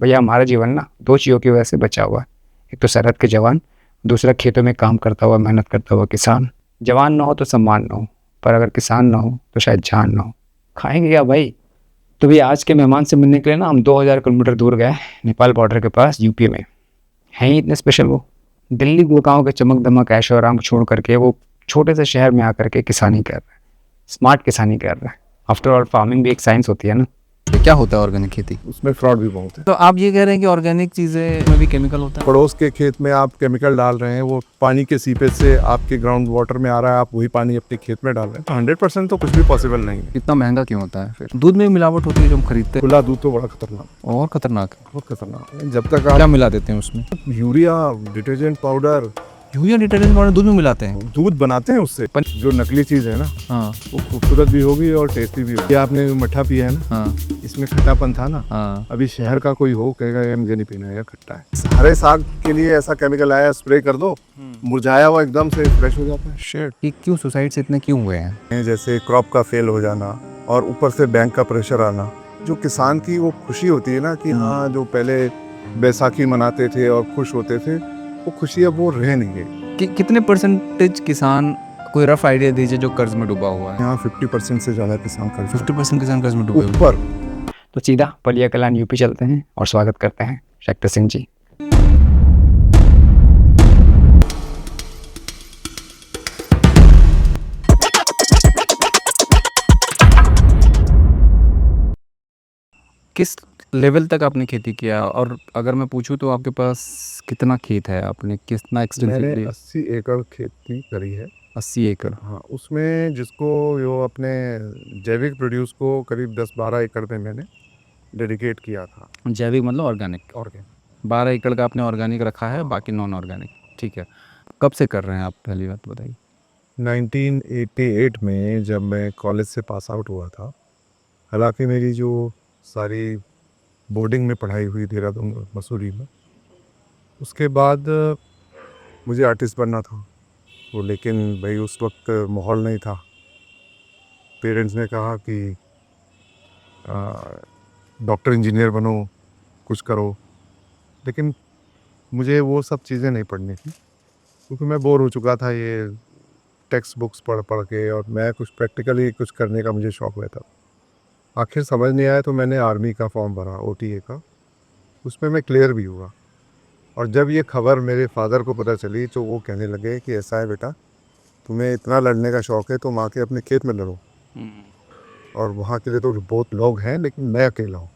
भैया हमारा जीवन ना दो चीज़ों की वजह से बचा हुआ है। एक तो सरहद के जवान, दूसरा खेतों में काम करता हुआ मेहनत करता हुआ किसान। जवान ना हो तो सम्मान ना हो, पर अगर किसान ना हो तो शायद जान ना हो। खाएंगे क्या भाई? तो भैया आज के मेहमान से मिलने के लिए ना हम 2000 किलोमीटर दूर गए, नेपाल बॉर्डर के पास यूपी में। हैं ही इतने स्पेशल वो। दिल्ली गुड़गांव के चमक दमक ऐशो आराम छोड़ करके वो छोटे से शहर में आकर के किसानी कर रहे हैं। स्मार्ट किसानी कर रहे हैं। आफ्टर ऑल फार्मिंग भी एक साइंस होती है ना। ये क्या होता है ऑर्गेनिक खेती? उसमें फ्रॉड भी बहुत है। तो आप ये कह रहे हैं कि ऑर्गेनिक चीज़ें में भी केमिकल होता है? पड़ोस के खेत में आप केमिकल डाल रहे हैं, वो पानी के सीपेज से आपके ग्राउंड वाटर में आ रहा है, आप वही पानी अपने खेत में डाल रहे हैं, तो 100% तो कुछ भी पॉसिबल नहीं है। इतना महंगा क्यों होता है फिर? दूध में भी मिलावट होती है जो हम खरीदते हैं। खुला दूध तो बड़ा खतरनाक, और खतरनाक है। बहुत खतरनाक है। जब तक क्या आप मिला देते हैं उसमें? Urea, detergent powder, urea detergent powder दूध में मिलाते हैं? दूध बनाते हैं उससे, जो नकली चीज है ना, हाँ वो खूबसूरत भी होगी और टेस्टी भी होगी। ये आपने मट्ठा पिया है ना, हाँ इसमें खट्टापन था ना। हाँ। अभी शहर का कोई हो कहेगा यार मुझे नहीं पीना है, यार खट्टा है। हरे साग के लिए ऐसा केमिकल आया, स्प्रे कर दो, मुरझाया हुआ एकदम से फ्रेश हो जाता है। शेड कि क्यों सुसाइड से इतने क्यों हुए हैं? जैसे क्रॉप का फेल हो जाना और ऊपर से बैंक का प्रेशर आना। जो किसान की वो खुशी होती है ना कि हाँ, जो पहले बैसाखी मनाते थे और खुश होते थे, वो खुशी अब वो रह नहीं गई। कितने परसेंटेज किसान, कोई रफ आइडिया दीजिए, जो कर्ज में डूबा हुआ है? यहाँ 50% से ज़्यादा किसान कर्ज 50% किसान कर्ज में डूबे हुए हैं। ऊपर। तो सीधा पलिया कलान यूपी चलते हैं और स्वागत करते हैं शक्ति सिंह जी। किस लेवल तक आपने खेती किया, और अगर मैं पूछूं तो आपके पास कितना खेत है, आपने कितना मैंने एक्सटेंसिवली? 80 एकड़ खेती करी है। 80 एकड़? हाँ, उसमें जिसको जो अपने जैविक प्रोड्यूस को करीब 10-12 एकड़ में मैंने डेडिकेट किया था। जैविक मतलब ऑर्गेनिक? ऑर्गेनिक। 12 एकड़ का आपने ऑर्गेनिक रखा है, बाकी नॉन ऑर्गेनिक। ठीक है। कब से कर रहे हैं आप, पहली बात बताइए। 1988 में जब मैं कॉलेज से पास आउट हुआ था। हालांकि मेरी जो सारी बोर्डिंग में पढ़ाई हुई देहरादून मसूरी में, उसके बाद मुझे आर्टिस्ट बनना था वो, लेकिन भाई उस वक्त माहौल नहीं था। पेरेंट्स ने कहा कि डॉक्टर इंजीनियर बनो, कुछ करो, लेकिन मुझे वो सब चीज़ें नहीं पढ़नी थी क्योंकि मैं बोर हो चुका था ये टेक्स्ट बुक्स पढ़ पढ़ के, और मैं कुछ प्रैक्टिकली कुछ करने का मुझे शौक़ रहता। आखिर समझ नहीं आया तो मैंने आर्मी का फॉर्म भरा, OTA का। उसमें मैं क्लियर भी हुआ। और जब ये खबर मेरे फादर को पता चली तो वो कहने लगे कि ऐसा है बेटा, तुम्हें इतना लड़ने का शौक़ है तो माँ के अपने खेत में लड़ो, और वहाँ के लिए तो बहुत लोग हैं लेकिन मैं अकेला हूँ।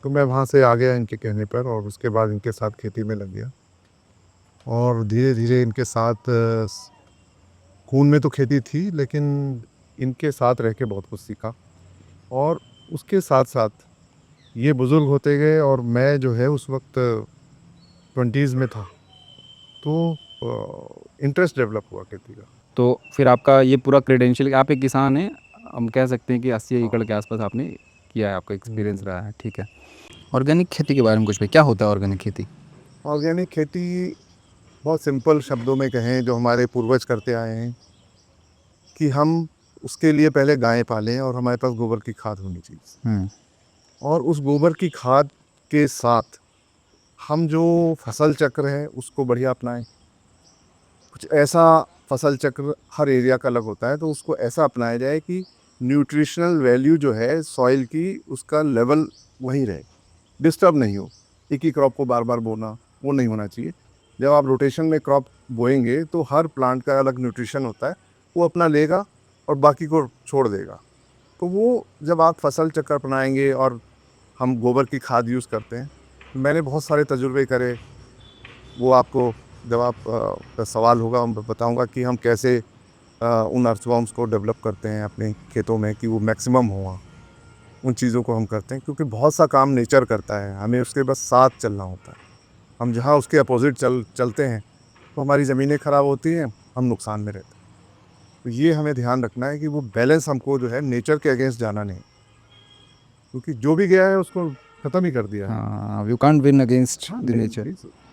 तो मैं वहाँ से आ गया इनके कहने पर, और उसके बाद इनके साथ खेती में लग गया। और धीरे धीरे इनके साथ खून में तो खेती थी, लेकिन इनके साथ रह के बहुत कुछ सीखा। और उसके साथ साथ ये बुज़ुर्ग होते गए और मैं जो है उस वक्त 20s में था, तो इंटरेस्ट डेवलप हुआ खेती का। तो फिर आपका ये पूरा क्रेडेंशियल, आप एक किसान हैं, हम कह सकते हैं कि 80 एकड़ के आसपास आपने किया है, आपका एक्सपीरियंस रहा है। ठीक है। ऑर्गेनिक खेती के बारे में कुछ भी, क्या होता है ऑर्गेनिक खेती? ऑर्गेनिक खेती बहुत सिंपल शब्दों में कहें, जो हमारे पूर्वज करते आए हैं, कि हम उसके लिए पहले गायें पालें और हमारे पास गोबर की खाद होनी चाहिए। और उस गोबर की खाद के साथ हम जो फसल चक्र है उसको बढ़िया अपनाएं। कुछ ऐसा फसल चक्र हर एरिया का अलग होता है, तो उसको ऐसा अपनाया जाए कि न्यूट्रिशनल वैल्यू जो है सॉइल की, उसका लेवल वही रहे, डिस्टर्ब नहीं हो। एक ही क्रॉप को बार बार बोना वो नहीं होना चाहिए। जब आप रोटेशन में क्रॉप बोएंगे तो हर प्लांट का अलग न्यूट्रिशन होता है, वो अपना लेगा और बाकी को छोड़ देगा। तो वो जब आप फसल चक्र अपनाएंगे, और हम गोबर की खाद यूज़ करते हैं, मैंने बहुत सारे तजुर्बे करे। वो आपको जब आप का सवाल होगा मैं बताऊंगा कि हम कैसे उन अर्थवॉर्म्स को डेवलप करते हैं अपने खेतों में कि वो मैक्सिमम हुआ। उन चीज़ों को हम करते हैं क्योंकि बहुत सा काम नेचर करता है, हमें उसके बस साथ चलना होता है। हम जहाँ उसके अपोजिट चलते हैं तो हमारी ज़मीनें ख़राब होती हैं, हम नुकसान में रहते हैं। तो ये हमें ध्यान रखना है कि वो बैलेंस हमको जो है नेचर के अगेंस्ट जाना नहीं, क्योंकि जो भी गया है उसको ख़त्म ही कर दिया है। हाँ, you can't win against the nature.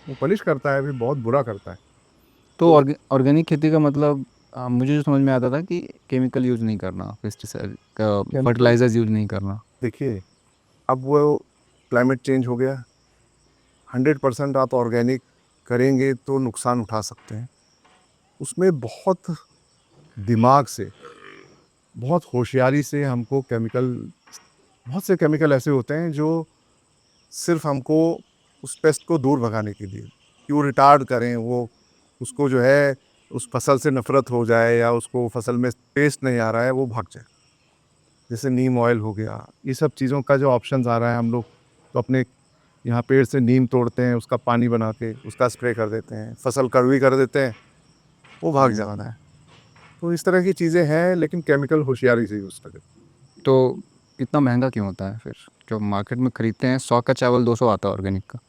वो पनिश करता है, भी बहुत बुरा करता है। तो ऑर्गेनिक खेती का मतलब मुझे जो समझ में आता था कि केमिकल यूज़ नहीं करना, पेस्टिसाइड का, फर्टिलाइजर्स यूज़ नहीं करना। देखिए, अब वो क्लाइमेट चेंज हो गया, 100% आप ऑर्गेनिक करेंगे तो नुकसान उठा सकते हैं। उसमें बहुत दिमाग से, बहुत होशियारी से हमको बहुत से केमिकल ऐसे होते हैं जो सिर्फ हमको उस पेस्ट को दूर भगाने के लिए, कि वो रिटार्ड करें, वो उसको जो है उस फसल से नफरत हो जाए या उसको फसल में टेस्ट नहीं आ रहा है वो भाग जाए। जैसे नीम ऑयल हो गया, ये सब चीज़ों का जो ऑप्शंस आ रहा है, हम लोग तो अपने यहाँ पेड़ से नीम तोड़ते हैं, उसका पानी बना के उसका स्प्रे कर देते हैं, फसल कड़वी कर देते हैं, वो भाग जाता है। तो इस तरह की चीज़ें हैं, लेकिन केमिकल होशियारी से यूज़ करें। तो इतना महंगा क्यों होता है फिर? जो मार्केट में खरीदते हैं 100 का चावल 200 आता है ऑर्गेनिक का।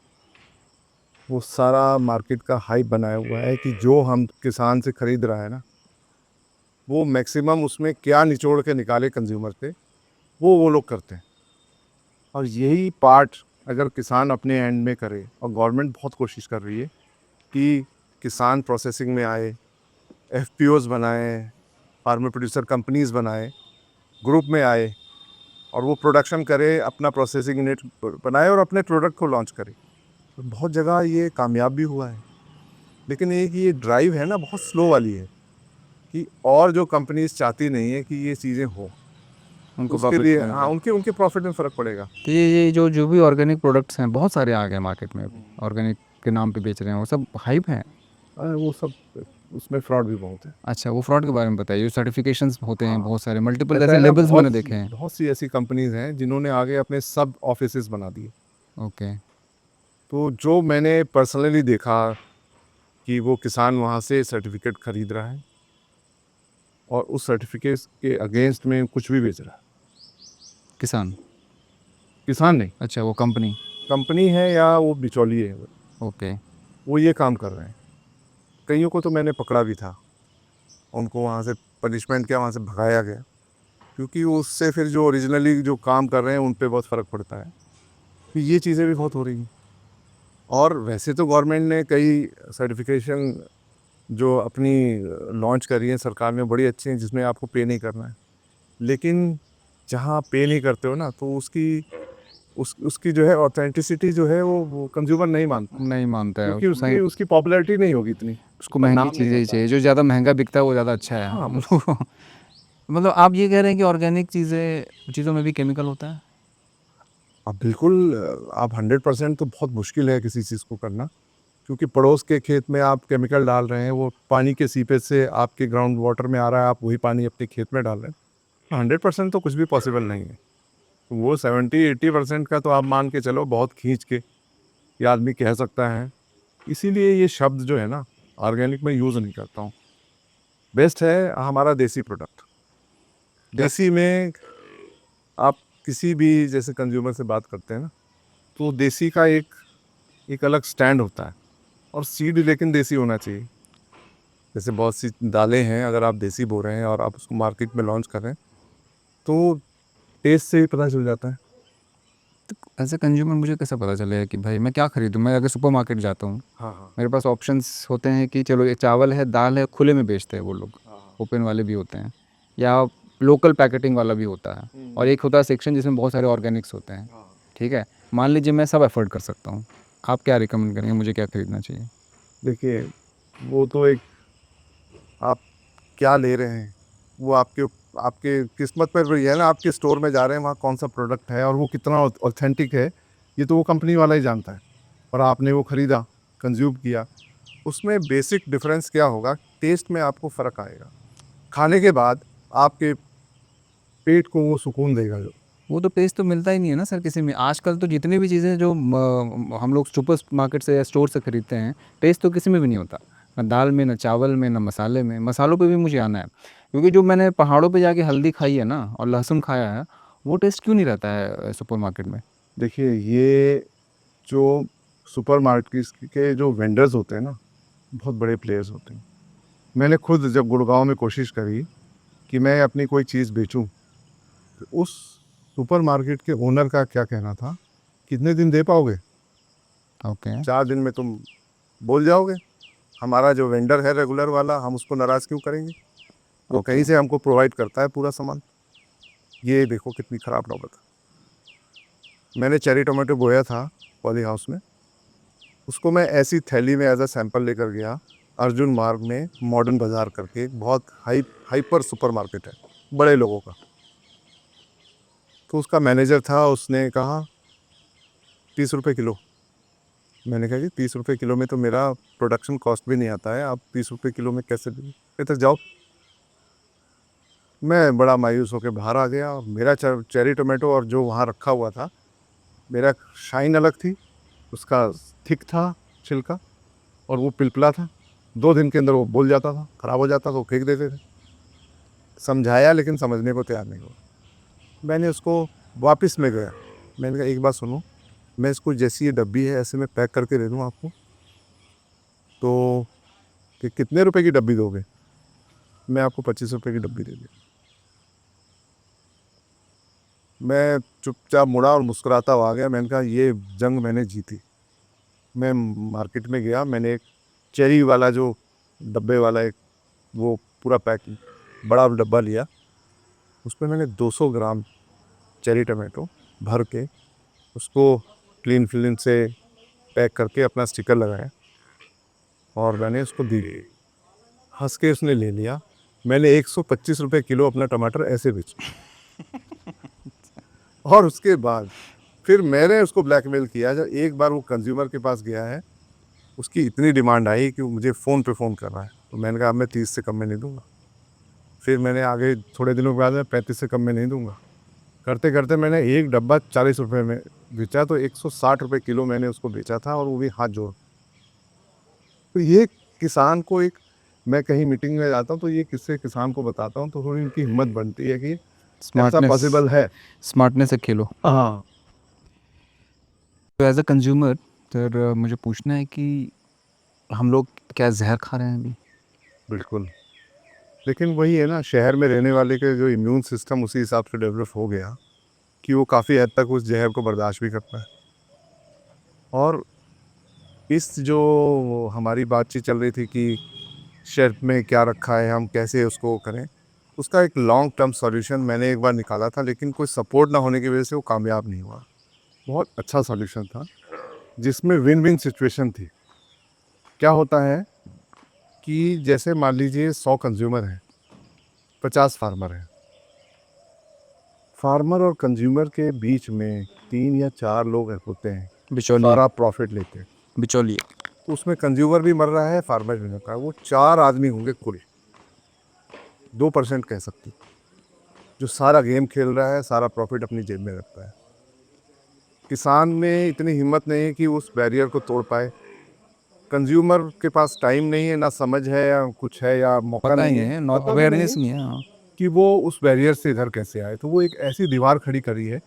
वो सारा मार्केट का हाइप बनाया हुआ है कि जो हम किसान से खरीद रहा है ना, वो मैक्सिमम उसमें क्या निचोड़ के निकाले कंज्यूमर से, वो लोग करते हैं। और यही पार्ट अगर किसान अपने एंड में करे, और गवर्नमेंट बहुत कोशिश कर रही है कि किसान प्रोसेसिंग में आए, एफपीओज बनाए, फार्मर प्रोड्यूसर कंपनीज बनाए, ग्रुप में आए और वो प्रोडक्शन करे, अपना प्रोसेसिंग यूनिट बनाए और अपने प्रोडक्ट को लॉन्च करे। तो बहुत जगह ये कामयाब भी हुआ है, लेकिन ये ड्राइव है ना, बहुत स्लो वाली है, कि और जो कंपनीज चाहती नहीं है कि ये चीज़ें हो, उनको उसके प्रॉफिट लिए में हाँ, उनके प्रॉफिट में फ़र्क पड़ेगा। तो ये जो भी ऑर्गेनिक प्रोडक्ट्स हैं बहुत सारे आ गए मार्केट में अभी, ऑर्गेनिक के नाम पे बेच रहे हैं, वो सब हाइप है। वो सब, उसमें फ्रॉड भी बहुत है। अच्छा, वो फ्रॉड के बारे में बताइए। जो सर्टिफिकेशंस होते हैं बहुत सारे, मल्टीपल ऐसा ऐसे है ना, लेबल्स मैंने देखे हैं। बहुत सी ऐसी कंपनीज हैं जिन्होंने आगे अपने सब ऑफिसेज बना दिए। ओके। तो जो मैंने पर्सनली देखा कि वो किसान वहाँ से सर्टिफिकेट खरीद रहा है और उस सर्टिफिकेट के अगेंस्ट में कुछ भी बेच रहा है। किसान? किसान नहीं, अच्छा, वो कंपनी। कंपनी है या वो बिचौलिए है, ओके। वो ये काम कर रहे हैं। कईयों को तो मैंने पकड़ा भी था, उनको वहाँ से पनिशमेंट किया, वहाँ से भगाया गया, क्योंकि उससे फिर जो ओरिजिनली जो काम कर रहे हैं उन पे बहुत फ़र्क पड़ता है। तो ये चीज़ें भी बहुत हो रही हैं। और वैसे तो गवर्नमेंट ने कई सर्टिफिकेशन जो अपनी लॉन्च करी है सरकार ने, बड़ी अच्छी हैं, जिसमें आपको पे नहीं करना है। लेकिन जहाँ आप पे नहीं करते हो ना, तो उसकी जो है ऑथेंटिसिटी जो है वो कंज्यूमर नहीं मानता, नहीं मानता है क्योंकि सही। उसकी पॉपुलैरिटी नहीं होगी इतनी। उसको महंगी नाम नहीं चीज़ें ही होता। चाहिए, जो ज़्यादा महंगा बिकता है वो ज़्यादा अच्छा है। हाँ, बस। मतलब आप ये कह रहे हैं कि ऑर्गेनिक चीज़ों में भी केमिकल होता है? आप बिल्कुल, आप 100% तो बहुत मुश्किल है किसी चीज़ को करना, क्योंकि पड़ोस के खेत में आप केमिकल डाल रहे हैं, वो पानी के सीपेज से आपके ग्राउंड वाटर में आ रहा है, आप वही पानी अपने खेत में डाल रहे हैं। 100% तो कुछ भी पॉसिबल नहीं है। वो 70-80% का तो आप मान के चलो, बहुत खींच के ये आदमी कह सकता है। इसीलिए ये शब्द जो है ना, ऑर्गेनिक में यूज़ नहीं करता हूँ। बेस्ट है हमारा देसी प्रोडक्ट। देसी में आप किसी भी जैसे कंज्यूमर से बात करते हैं ना, तो देसी का एक अलग स्टैंड होता है, और सीड लेकिन देसी होना चाहिए। जैसे बहुत सी दालें हैं, अगर आप देसी बो रहे हैं और आप उसको मार्केट में लॉन्च कर रहे हैं, तो टेस्ट से ही पता चल जाता है। एज़ अ कंज्यूमर मुझे कैसे पता चलेगा कि भाई मैं क्या खरीदूँ? मैं अगर सुपरमार्केट जाता हूँ, हाँ, हाँ। मेरे पास ऑप्शंस होते हैं कि चलो ये चावल है, दाल है, खुले में बेचते हैं वो लोग, हाँ। ओपन वाले भी होते हैं, या लोकल पैकेटिंग वाला भी होता है, और एक होता है सेक्शन जिसमें बहुत सारे ऑर्गेनिक्स होते हैं। ठीक है? मान लीजिए मैं सब अफ़ोर्ड कर सकता हूँ, आप क्या रिकमेंड करेंगे, मुझे क्या खरीदना चाहिए? देखिए, वो तो एक, आप क्या ले रहे हैं, वो आपके आपके किस्मत पर भी है ना। आपके स्टोर में जा रहे हैं, वहाँ कौन-सा प्रोडक्ट है और वो कितना ऑथेंटिक है, ये तो वो कंपनी वाला ही जानता है। और आपने वो खरीदा, कंज़्यूम किया, उसमें बेसिक डिफ़रेंस क्या होगा, टेस्ट में आपको फ़र्क आएगा। खाने के बाद आपके पेट को वो सुकून देगा जो। वो तो टेस्ट तो मिलता ही नहीं है ना सर किसी में। आजकल तो जितनी भी चीज़ें जो हम लोग सुपर मार्केट से या स्टोर से खरीदते हैं, टेस्ट तो किसी में भी नहीं होता। ना दाल में, ना चावल में, ना मसाले में। मसालों पे भी मुझे आना है, क्योंकि जो मैंने पहाड़ों पे जाके हल्दी खाई है ना और लहसुन खाया है, वो टेस्ट क्यों नहीं रहता है सुपर मार्केट में? देखिए, ये जो सुपरमार्केट्स के जो वेंडर्स होते हैं ना, बहुत बड़े प्लेयर्स होते हैं। मैंने खुद जब गुड़गाँव में कोशिश करी कि मैं अपनी कोई चीज़ बेचूँ, तो उस सुपरमार्केट के ओनर का क्या कहना था, कितने दिन दे पाओगे? ओके। 4 दिन में तुम बोल जाओगे। हमारा जो वेंडर है रेगुलर वाला, हम उसको नाराज़ क्यों करेंगे? वो ओके। कहीं से हमको प्रोवाइड करता है पूरा सामान। ये देखो कितनी ख़राब नौबत है। मैंने चेरी टोमेटो बोया था पॉली हाउस में, उसको मैं ऐसी थैली में एज अ सैंपल लेकर गया अर्जुन मार्ग में, मॉडर्न बाज़ार करके एक बहुत हाइपर सुपर मार्केट है बड़े लोगों का। तो उसका मैनेजर था, उसने कहा 30 रुपये किलो। मैंने कहा कि 30 रुपये किलो में तो मेरा प्रोडक्शन कॉस्ट भी नहीं आता है, आप 30 रुपये किलो में कैसे देंगे? कहते जाओ। मैं बड़ा मायूस होकर बाहर आ गया और मेरा चेरी टोमेटो और जो वहाँ रखा हुआ था, मेरा शाइन अलग थी, उसका थिक था छिलका और वो पिलपिला था। 2 दिन के अंदर वो बोल जाता था, ख़राब हो जाता था, वो फेंक देते थे। समझाया लेकिन समझने को तैयार नहीं हुआ। मैंने उसको वापस में गया, मैंने कहा एक बात सुनो, मैं इसको जैसी ये डब्बी है ऐसे मैं पैक करके दे दूँ आपको, तो कि कितने रुपए की डब्बी दोगे? मैं आपको 25 रुपये की डब्बी दे दी। मैं चुपचाप मुड़ा और मुस्कुराता हुआ आ गया। मैंने कहा ये जंग मैंने जीती। मैं मार्केट में गया, मैंने एक चेरी वाला जो डब्बे वाला एक वो पूरा पैक बड़ा डब्बा लिया, उसमें मैंने 200 ग्राम चेरी टमाटो भर के उसको क्लीन फिलिन से पैक करके अपना स्टिकर लगाया और मैंने उसको दी। हंस के उसने ले लिया। मैंने 125 रुपये किलो अपना टमाटर ऐसे बेचा। और उसके बाद फिर मैंने उसको ब्लैकमेल किया। जब एक बार वो कंज्यूमर के पास गया है, उसकी इतनी डिमांड आई कि वो मुझे फ़ोन पे फ़ोन कर रहा है, तो मैंने कहा मैं 30 से कम में नहीं दूंगा। फिर मैंने आगे थोड़े दिनों के बाद मैं 35 से कम में नहीं दूंगा। करते करते मैंने एक डब्बा 40 रुपये में बेचा, तो 160 रुपये किलो मैंने उसको बेचा था, और वो भी हाथ जोड़। तो ये किसान को एक, मैं कहीं मीटिंग में जाता हूँ तो ये किससे किसान को बताता हूँ तो थोड़ी उनकी हिम्मत बनती है कि ऐसा पॉसिबल है। स्मार्टनेस से खेलो। हाँ, तो एज अ कंज्यूमर सर मुझे पूछना है कि हम लोग क्या जहर खा रहे हैं अभी? बिल्कुल। लेकिन वही है ना, शहर में रहने वाले के जो इम्यून सिस्टम उसी हिसाब से डेवलप हो गया कि वो काफ़ी हद तक उस जहर को बर्दाश्त भी करता है। और इस जो हमारी बातचीत चल रही थी कि शेल्फ में क्या रखा है, हम कैसे उसको करें, उसका एक लॉन्ग टर्म सॉल्यूशन मैंने एक बार निकाला था, लेकिन कोई सपोर्ट ना होने की वजह से वो कामयाब नहीं हुआ। बहुत अच्छा सॉल्यूशन था जिसमें विन विन सिचुएशन थी। क्या होता है कि जैसे मान लीजिए 100 कंज्यूमर हैं, 50 फार्मर हैं। फार्मर और कंज्यूमर के बीच में 3 या 4 लोग होते हैं, बिचौलिए। सारा प्रॉफिट लेते हैं। बिचौलिए। उसमें कंज्यूमर भी मर रहा है, फार्मर भी मर रहा है। वो 4 आदमी होंगे कुल, 2% कह सकते हैं, जो सारा गेम खेल रहा है, सारा प्रॉफिट अपनी जेब में रखता है। किसान में इतनी हिम्मत नहीं है कि उस बैरियर को तोड़ पाए। कंज्यूमर के पास टाइम नहीं है, ना समझ है या कुछ है या मौका पता ही नहीं है, है, नो पता भी अवेयरनेस नहीं नहीं है। हाँ। कि वो उस बैरियर से इधर कैसे आए। तो वो एक ऐसी दीवार खड़ी करी है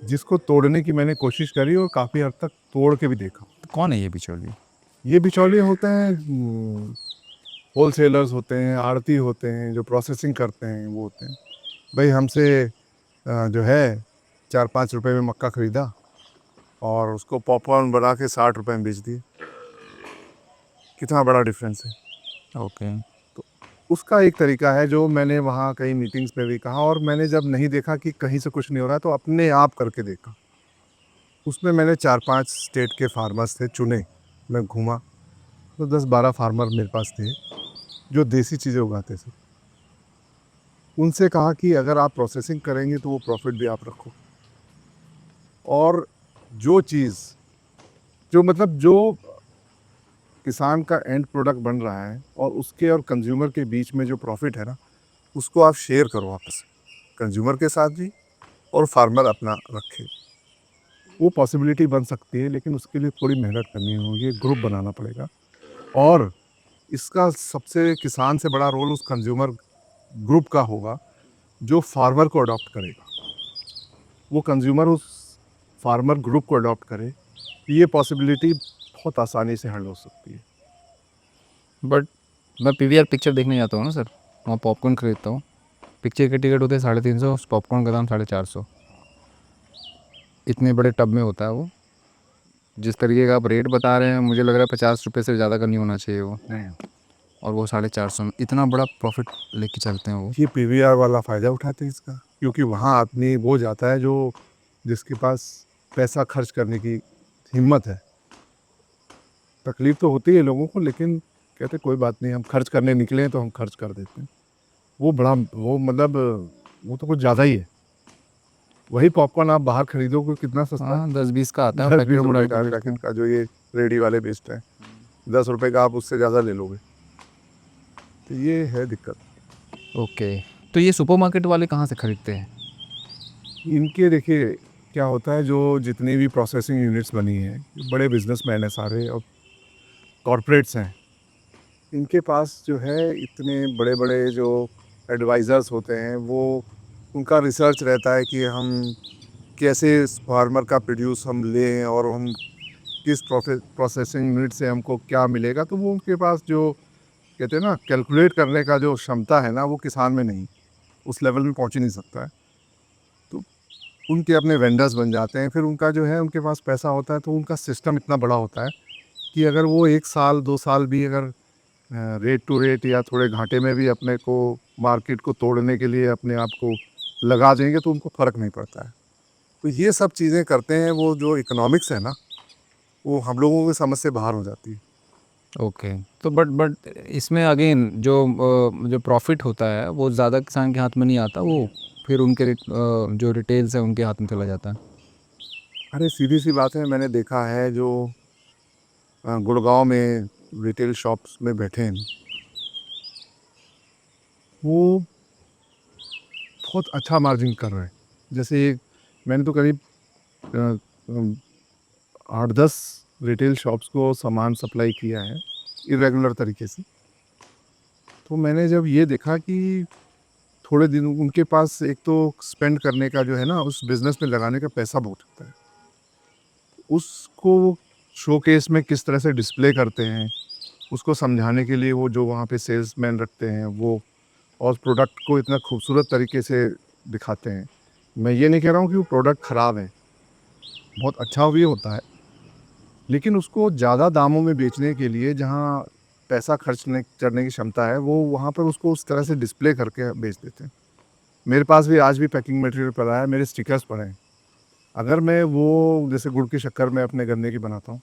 जिसको तोड़ने की मैंने कोशिश करी और काफ़ी हद तक तोड़ के भी देखा। तो कौन है ये बिचौलिए? ये बिचौलिए होते हैं, होलसेलर्स होते हैं, आड़ती होते हैं, जो प्रोसेसिंग करते हैं वो होते हैं। भाई हमसे जो है 4-5 रुपए में मक्का ख़रीदा और उसको पॉपकॉर्न बना के 60 रुपए में बेच दिए। कितना बड़ा डिफरेंस है। ओके। तो उसका एक तरीका है जो मैंने वहाँ कई मीटिंग्स में भी कहा, और मैंने जब नहीं देखा कि कहीं से कुछ नहीं हो रहा है तो अपने आप करके देखा। उसमें मैंने 4-5 स्टेट के फार्मर्स थे चुने, मैं घूमा तो 10-12 फार्मर मेरे पास थे जो देसी चीज़ें उगाते थे। उनसे कहा कि अगर आप प्रोसेसिंग करेंगे तो वो प्रॉफिट भी आप रखो, और जो चीज़ जो मतलब जो किसान का एंड प्रोडक्ट बन रहा है और उसके और कंज्यूमर के बीच में जो प्रॉफिट है ना, उसको आप शेयर करो आपस में, कंज्यूमर के साथ भी और फार्मर अपना रखे। वो पॉसिबिलिटी बन सकती है, लेकिन उसके लिए थोड़ी मेहनत करनी होगी, ग्रुप बनाना पड़ेगा। और इसका सबसे किसान से बड़ा रोल उस कंज्यूमर ग्रुप का होगा जो फार्मर को अडॉप्ट करेगा। वो कंज्यूमर उस फार्मर ग्रुप को अडॉप्ट करे, ये पॉसिबिलिटी बहुत आसानी से हल हो सकती है। बट मैं पीवीआर पिक्चर देखने जाता हूँ ना सर, वहाँ पॉपकॉर्न खरीदता हूँ। पिक्चर के टिकट होते हैं 350, पॉपकॉर्न का दाम 450। इतने बड़े टब में होता है वो। जिस तरीके का आप रेट बता रहे हैं, मुझे लग रहा है 50 रुपये से ज़्यादा का नहीं होना चाहिए वो। और वो 450 में इतना बड़ा प्रॉफिट लेके चलते हैं वो। ये पीवीआर वाला फ़ायदा उठाते हैं इसका, क्योंकि वहाँ आदमी वो जाता है जो जिसके पास पैसा खर्च करने की हिम्मत है। तकलीफ तो होती है लोगों को, लेकिन कहते कोई बात नहीं, हम खर्च करने निकले हैं तो हम खर्च कर देते हैं। वो मतलब वो तो कुछ ज़्यादा ही है। वही पॉपकॉर्न आप बाहर खरीदोगे कितना सस्ता है, हाँ 10-20 का आता है 10-20 पैकेट रुपए मुराई का पैकेट का, जो ये रेडी वाले बेचते हैं 10 रुपए का आप उससे ज़्यादा ले लोगे। तो ये है दिक्कत। ओके। तो ये सुपरमार्केट वाले कहाँ से खरीदते हैं? इनके देखिए क्या होता है, जो जितनी भी प्रोसेसिंग यूनिट्स बनी हैं, बड़े बिजनेसमैन हैं सारे और कॉरपोरेट्स हैं। इनके पास जो है इतने बड़े बड़े जो एडवाइज़र्स होते हैं, वो उनका रिसर्च रहता है कि हम कैसे इस फार्मर का प्रोड्यूस हम लें और हम किस प्रोसेसिंग यूनिट से हमको क्या मिलेगा। तो वो उनके पास जो कहते हैं ना कैलकुलेट करने का जो क्षमता है ना, वो किसान में नहीं, उस लेवल में पहुंच ही नहीं सकता है। तो उनके अपने वेंडर्स बन जाते हैं, फिर उनका जो है उनके पास पैसा होता है, तो उनका सिस्टम इतना बड़ा होता है कि अगर वो 1 साल 2 साल भी अगर रेट टू रेट या थोड़े घाटे में भी अपने को मार्केट को तोड़ने के लिए अपने आप को लगा देंगे, तो उनको फ़र्क नहीं पड़ता है। तो ये सब चीज़ें करते हैं, वो जो इकोनॉमिक्स है ना, वो हम लोगों की समझ से बाहर हो जाती है। ओके। तो बट इसमें अगेन जो प्रॉफिट होता है वो ज़्यादा किसान के हाथ में नहीं आता, वो फिर जो रिटेल्स है उनके हाथ में चला जाता है। अरे सीधी सी बात है, मैंने देखा है जो गुड़गांव में रिटेल शॉप्स में बैठे हैं, वो बहुत अच्छा मार्जिन कर रहे हैं। जैसे मैंने तो करीब 8-10 रिटेल शॉप्स को सामान सप्लाई किया है इरेगुलर तरीके से। तो मैंने जब ये देखा कि थोड़े दिन उनके पास एक तो स्पेंड करने का जो है ना, उस बिज़नेस में लगाने का पैसा बहुत होता है। उसको शोकेस में किस तरह से डिस्प्ले करते हैं, उसको समझाने के लिए वो जो वहाँ पे सेल्समैन रखते हैं वो, और प्रोडक्ट को इतना खूबसूरत तरीके से दिखाते हैं। मैं ये नहीं कह रहा हूँ कि वो प्रोडक्ट ख़राब है, बहुत अच्छा भी होता है, लेकिन उसको ज़्यादा दामों में बेचने के लिए जहाँ पैसा खर्च करने की क्षमता है, वो वहाँ पर उसको उस तरह से डिस्प्ले करके बेच देते हैं। मेरे पास भी आज भी पैकिंग मटेरियल पड़ा है, मेरे स्टिकर्स पड़े हैं। अगर मैं वो जैसे गुड़ की शक्कर मैं अपने गन्ने की बनाता हूँ,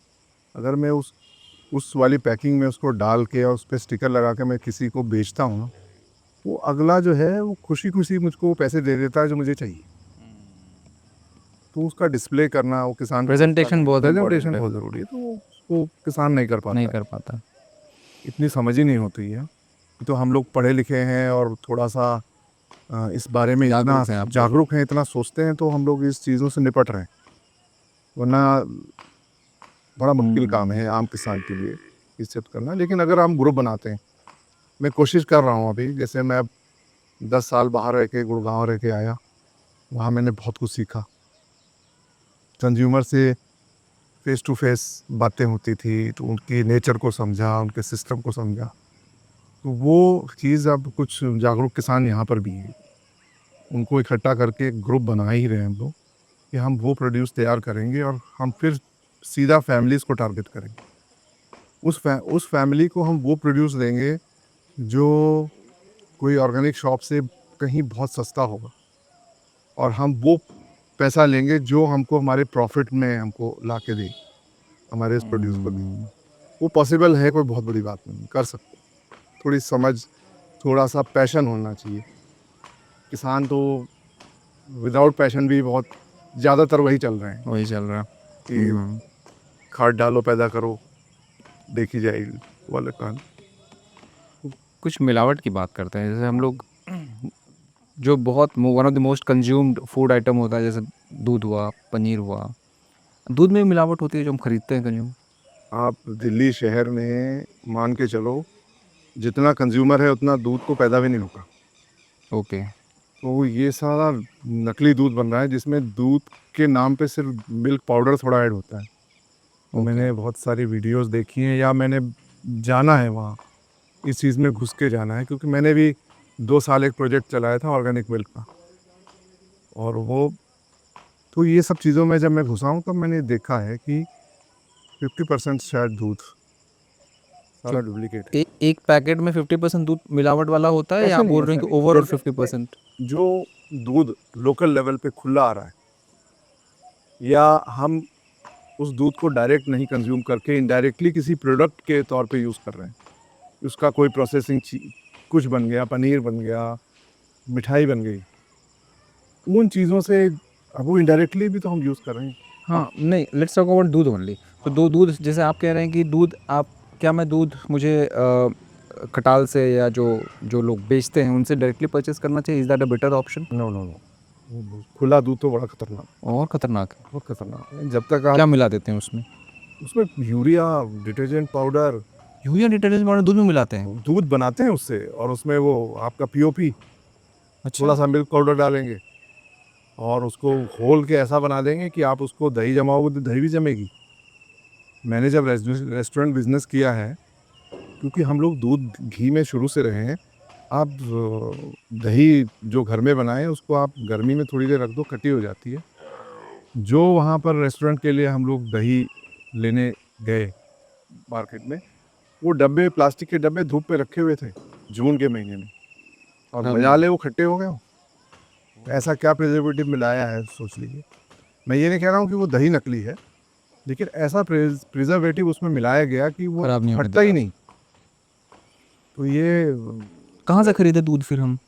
अगर मैं उस वाली पैकिंग में उसको डाल के और उस पे स्टिकर लगा के मैं किसी को बेचता हूँ ना, वो अगला जो है वो खुशी-खुशी मुझको पैसे दे देता है जो मुझे चाहिए। तो उसका डिस्प्ले करना, वो किसान प्रेजेंटेशन बहुत प्रेजेंटेशन इम्पोर्टेंट है। बहुत ज़रूरी है, तो वो किसान नहीं कर पाता नहीं है। कर पाता। इतनी समझ ही नहीं होती है। तो हम लोग पढ़े लिखे हैं और थोड़ा-सा इस बारे में इतना जागरूक हैं आप लोग। जागरूक हैं, इतना सोचते हैं, तो हम लोग इस चीज़ों से निपट रहे हैं। वरना बड़ा मुश्किल काम है आम किसान के लिए इज़्ज़त करना। लेकिन अगर हम ग्रुप बनाते हैं, मैं कोशिश कर रहा हूँ अभी, जैसे मैं अब 10 साल बाहर रह के गुड़गाँव रह के आया, वहाँ मैंने बहुत कुछ सीखा। कंज्यूमर से फेस टू फेस बातें होती थी, तो उनके नेचर को समझा, उनके सिस्टम को समझा। तो वो चीज़ अब कुछ जागरूक किसान यहाँ पर भी हैं। उनको इकट्ठा करके एक ग्रुप बना ही रहे हैं हम लोग, कि हम वो प्रोड्यूस तैयार करेंगे और हम फिर सीधा फैमिलीज़ को टारगेट करेंगे। उस फैमिली को हम वो प्रोड्यूस देंगे जो कोई ऑर्गेनिक शॉप से कहीं बहुत सस्ता होगा, और हम वो पैसा लेंगे जो हमको हमारे प्रॉफिट में हमको ला के दे, हमारे इस प्रोड्यूस को दे। वो पॉसिबल है, कोई बहुत बड़ी बात नहीं, कर सकते। थोड़ी समझ, थोड़ा-सा पैशन होना चाहिए। किसान तो विदाउट पैशन भी बहुत ज़्यादातर वही चल रहे हैं वही चल रहा है। कि खाद डालो, पैदा करो, देखी जाएगी वाला काम। कुछ मिलावट की बात करते हैं, जैसे हम लोग जो बहुत one of the most consumed food item होता है, जैसे दूध हुआ, पनीर हुआ, दूध में भी मिलावट होती है जो हम खरीदते हैं कंज्यूम। आप दिल्ली शहर में मान के चलो, जितना कंज्यूमर है उतना दूध को पैदा भी नहीं होगा। ओके। तो ये सारा नकली दूध बन रहा है, जिसमें दूध के नाम पे सिर्फ मिल्क पाउडर थोड़ा ऐड होता है। तो मैंने बहुत सारी वीडियोस देखी हैं, या मैंने जाना है वहाँ, इस चीज़ में घुस के जाना है, क्योंकि मैंने भी 2 साल एक प्रोजेक्ट चलाया था ऑर्गेनिक मिल्क का। और वो तो ये सब चीज़ों में जब मैं घुसा हूँ, तब मैंने देखा है कि 50% शायद दूध सारा डुप्लीकेट है। एक पैकेट में 50% दूध मिलावट वाला होता है, या ऐसा आप नहीं, बोल रहे हैं ऐसा कि नहीं। ओवरऑल जैसे 50%? जो दूध लोकल लेवल पे खुला आ रहा है, या हम उस दूध को डायरेक्ट नहीं कंज्यूम करके इनडायरेक्टली किसी प्रोडक्ट के तौर पे यूज़ कर रहे हैं। उसका कोई प्रोसेसिंग कुछ बन गया, पनीर बन गया, मिठाई बन गई, उन चीज़ों से अब वो इनडायरेक्टली भी तो हम यूज़ कर रहे हैं। हाँ, नहीं, लेट्स टॉक अबाउट दूध ओनली। तो दूध जैसे आप कह रहे हैं कि दूध आप क्या मैं दूध मुझे खटाल से या जो जो लोग बेचते हैं उनसे डायरेक्टली परचेज़ करना चाहिए? Is that a better option? No, no, no. खुला दूध तो बड़ा खतरनाक, और खतरनाक है। बहुत खतरनाक है। जब तक आप क्या मिला देते हैं उसमें? उसमें urea, detergent powder, urea detergent powder दूध में मिलाते हैं? दूध बनाते हैं उससे, और उसमें वो आपका पीओपी, अच्छा। थोड़ा सा मिल्क पाउडर डालेंगे और उसको घोल के ऐसा बना देंगे कि आप उसको दही जमाओगे तो दही भी जमेगी। मैंने जब रेस्टोरेंट बिजनेस किया है, क्योंकि हम लोग दूध घी में शुरू से रहे हैं, आप दही जो घर में बनाएं उसको आप गर्मी में थोड़ी देर रख दो, खट्टी हो जाती है। जो वहाँ पर रेस्टोरेंट के लिए हम लोग दही लेने गए मार्केट में, वो डब्बे, प्लास्टिक के डब्बे धूप पे रखे हुए थे जून के महीने में, और हाँ। मजा ले वो खट्टे हो गए हो। ऐसा क्या प्रिजर्वेटिव मिलाया है सोच लीजिए। मैं ये नहीं कह रहा हूँ कि वो दही नकली है, लेकिन ऐसा प्रिजर्वेटिव उसमें मिलाया गया कि वो खराब नहीं होने फटता ही देता। नहीं। तो ये कहाँ से खरीदे दूध फिर हम?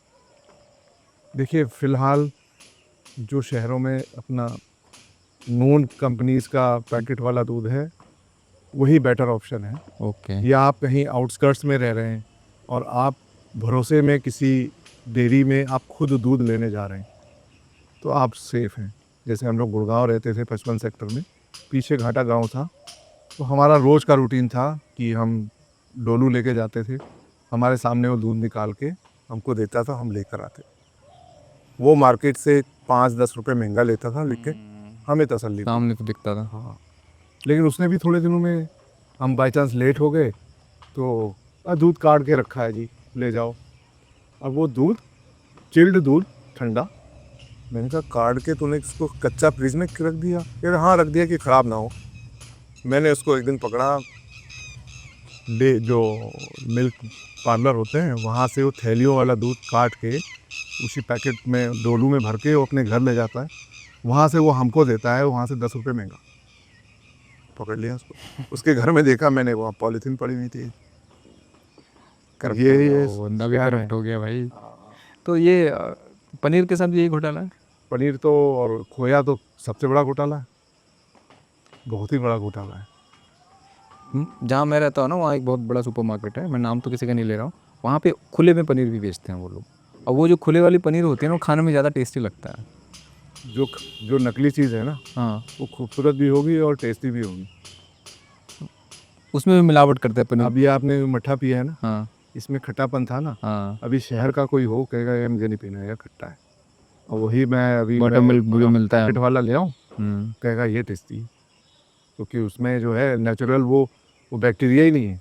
देखिए, फ़िलहाल जो शहरों में अपना नोन कंपनीज़ का पैकेट वाला दूध है, वही बेटर ऑप्शन है। ओके। या आप कहीं आउटस्कर्ट्स में रह रहे हैं और आप भरोसे में किसी डेयरी में आप खुद दूध लेने जा रहे हैं, तो आप सेफ़ हैं। जैसे हम लोग गुड़गांव रहते थे 55 सेक्टर में, पीछे घाटा गांव था, तो हमारा रोज़ का रूटीन था कि हम डोलू लेके जाते थे, हमारे सामने वो दूध निकाल के हमको देता था, हम लेकर आते। वो मार्केट से 5-10 रुपए महंगा लेता था, लेकिन हमें तसल्ली थी। सामने तो दिखता था। हाँ, लेकिन उसने भी थोड़े दिनों में, हम बाई चांस लेट हो गए तो दूध काट के रखा है जी, ले जाओ। अब वो दूध, चिल्ड दूध, ठंडा। मैंने कहा, काट के तूने इसको कच्चा फ्रिज में रख दिया? कह रहे हाँ, रख दिया कि ख़राब ना हो। मैंने उसको एक दिन पकड़ा, जो मिल्क पार्लर होते हैं वहाँ से वो थैलियों वाला दूध काट के उसी पैकेट में डोलू में भर के वो अपने घर ले जाता है, वहाँ से वो हमको देता है, वहाँ से 10 रुपये महंगा। पकड़ लिया उसको, उसके घर में देखा मैंने, वहाँ पॉलीथीन पड़ी हुई थी। ये बंदा भी शहर है। करप्ट हो गया भाई। तो ये पनीर के साथ भी यही घोटाला है? पनीर तो, और खोया तो सबसे बड़ा घोटाला है, बहुत ही बड़ा घोटाला है। जहाँ मैं रहता हूँ ना वहाँ एक बहुत बड़ा सुपरमार्केट है, मैं नाम तो किसी का नहीं ले रहा हूँ, वहाँ पे खुले में पनीर भी बेचते हैं वो लोग, और वो जो खुले वाली पनीर होती है ना वो खाने में ज़्यादा टेस्टी लगता है। जो नकली चीज़ है ना, हाँ, वो खूबसूरत भी होगी और टेस्टी भी होगी। उसमें भी मिलावट करते हैं पनीर। अभी आपने मट्ठा पिया है ना, हाँ इसमें खट्टापन था ना। हाँ। अभी शहर का कोई हो कहेगा ये मुझे नहीं पीना है, ये खट्टा है। और वही अभी बटर मिल्क जो मिलता है। पैकेट वाला ले आऊँ, हम्म। कहेगा ये टेस्टी है, क्योंकि उसमें जो है नेचुरल वो बैक्टीरिया ही नहीं है।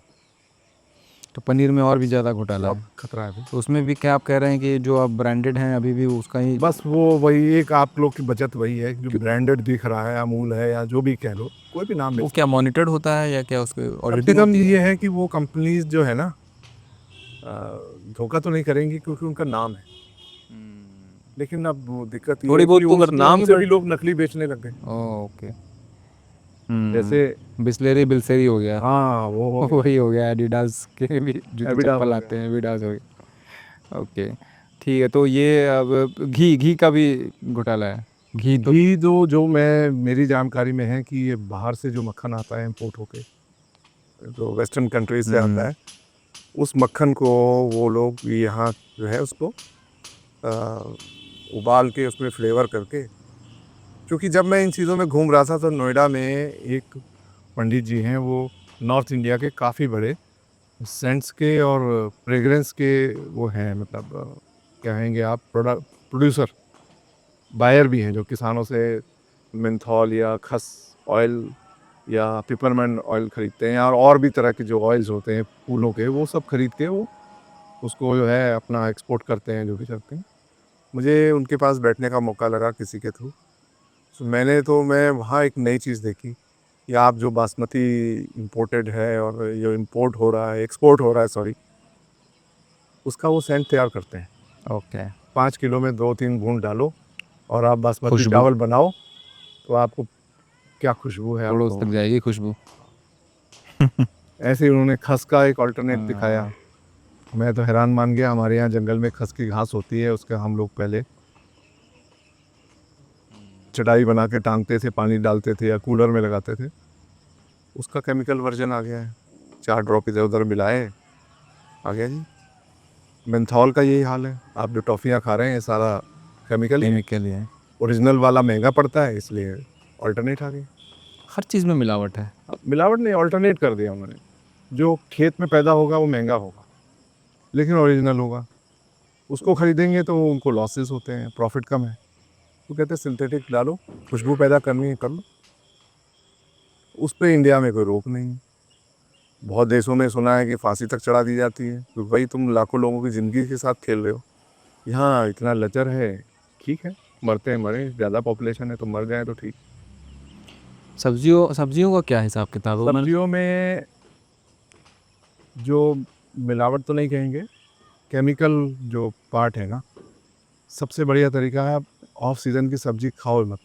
तो पनीर में और भी ज़्यादा घोटाला अब है। खतरा है भाई। तो उसमें भी क्या आप कह रहे हैं कि जो आप ब्रांडेड हैं अभी भी उसका ही? बस वो वही एक आप लोग की बचत वही है, जो ब्रांडेड दिख रहा है, अमूल है या जो भी कह लो, कोई भी नाम ले। वो क्या मॉनिटर्ड होता है या क्या उसके कम से ऑडिटिंग कम होती है? ये है कि वो कंपनीज जो है ना, धोखा तो नहीं करेंगी क्योंकि उनका नाम है। लेकिन अब वो दिक्कत ये थोड़ी है बहुत कि तो उस करती नाम होंगी, से but- भी लोग नकली बेचने लग गए। ओके। जैसे बिस्लेरी बिल्सेरी हो गया। हाँ, वो वही हो गया, एडिडास के भी जूते एविडा हो चप्पल गया। आते हैं, एडिडास हो गया। ओके, ठीक है। तो ये अब घी का भी घोटाला है। घी तो घी जो मैं, मेरी जानकारी में है कि ये बाहर से जो मक्खन आता है इम्पोर्ट होके, जो वेस्टर्न कंट्रीज से आता है, उस मक्खन को वो लोग यहाँ जो है उसको उबाल के उसमें फ्लेवर करके, क्योंकि जब मैं इन चीज़ों में घूम रहा था तो नोएडा में एक पंडित जी हैं, वो नॉर्थ इंडिया के काफ़ी बड़े सेंट्स के और फ्रेगरेंस के वो हैं, मतलब कहेंगे आप प्रोड्यूसर, बायर भी हैं, जो किसानों से मेंथॉल या खस ऑयल या पिपरमेंट ऑयल ख़रीदते हैं, और भी तरह के जो ऑयल्स होते हैं फूलों के, वो सब खरीद के वो उसको जो है अपना एक्सपोर्ट करते हैं, जो भी करते हैं। मुझे उनके पास बैठने का मौका लगा किसी के थ्रू, तो मैं वहाँ एक नई चीज़ देखी कि आप जो बासमती इंपोर्टेड है और जो इंपोर्ट हो रहा है, एक्सपोर्ट हो रहा है सॉरी, उसका वो सेंट तैयार करते हैं। ओके। 5 किलो में 2-3 बूंद डालो और आप बासमती खुशबू। चावल बनाओ, तो आपको क्या खुशबू है पड़ोस आपको। तक जाएगी खुशबू। ऐसे ही उन्होंने खस का एक ऑल्टरनेट हाँ। दिखाया। मैं तो हैरान मान गया। हमारे यहाँ जंगल में खस की घास होती है, उसका हम लोग पहले चटाई बना के टांगते थे, पानी डालते थे या कूलर में लगाते थे। उसका केमिकल वर्जन आ गया है, 4 ड्रॉप इधर उधर मिलाए, आ गया जी। मेंथॉल का यही हाल है। आप जो टॉफ़ियाँ खा रहे हैं, ये सारा केमिकल ही है। केमिकल है, ओरिजिनल वाला महंगा पड़ता है, इसलिए ऑल्टरनेट आ गया। हर चीज़ में मिलावट है। अब मिलावट नहीं, ऑल्टरनेट कर दिया उन्होंने। जो खेत में पैदा होगा वो महंगा होगा, लेकिन ओरिजिनल होगा। उसको खरीदेंगे तो उनको लॉसेस होते हैं, प्रॉफिट कम है। तो कहते हैं सिंथेटिक डालो, खुशबू पैदा करनी है कर लो। उस पे इंडिया में कोई रोक नहीं है। बहुत देशों में सुना है कि फांसी तक चढ़ा दी जाती है, तो भाई तुम लाखों लोगों की ज़िंदगी के साथ खेल रहे हो। यहाँ इतना लचर है, ठीक है, मरते हैं मरे, ज़्यादा पॉपुलेशन है तो मर जाए तो ठीक। सब्जियों का क्या हिसाब किताब है? सब्जियों में जो मिलावट तो नहीं कहेंगे, केमिकल जो पार्ट है ना, सबसे बढ़िया तरीका है आप ऑफ सीज़न की सब्जी खाओ मत।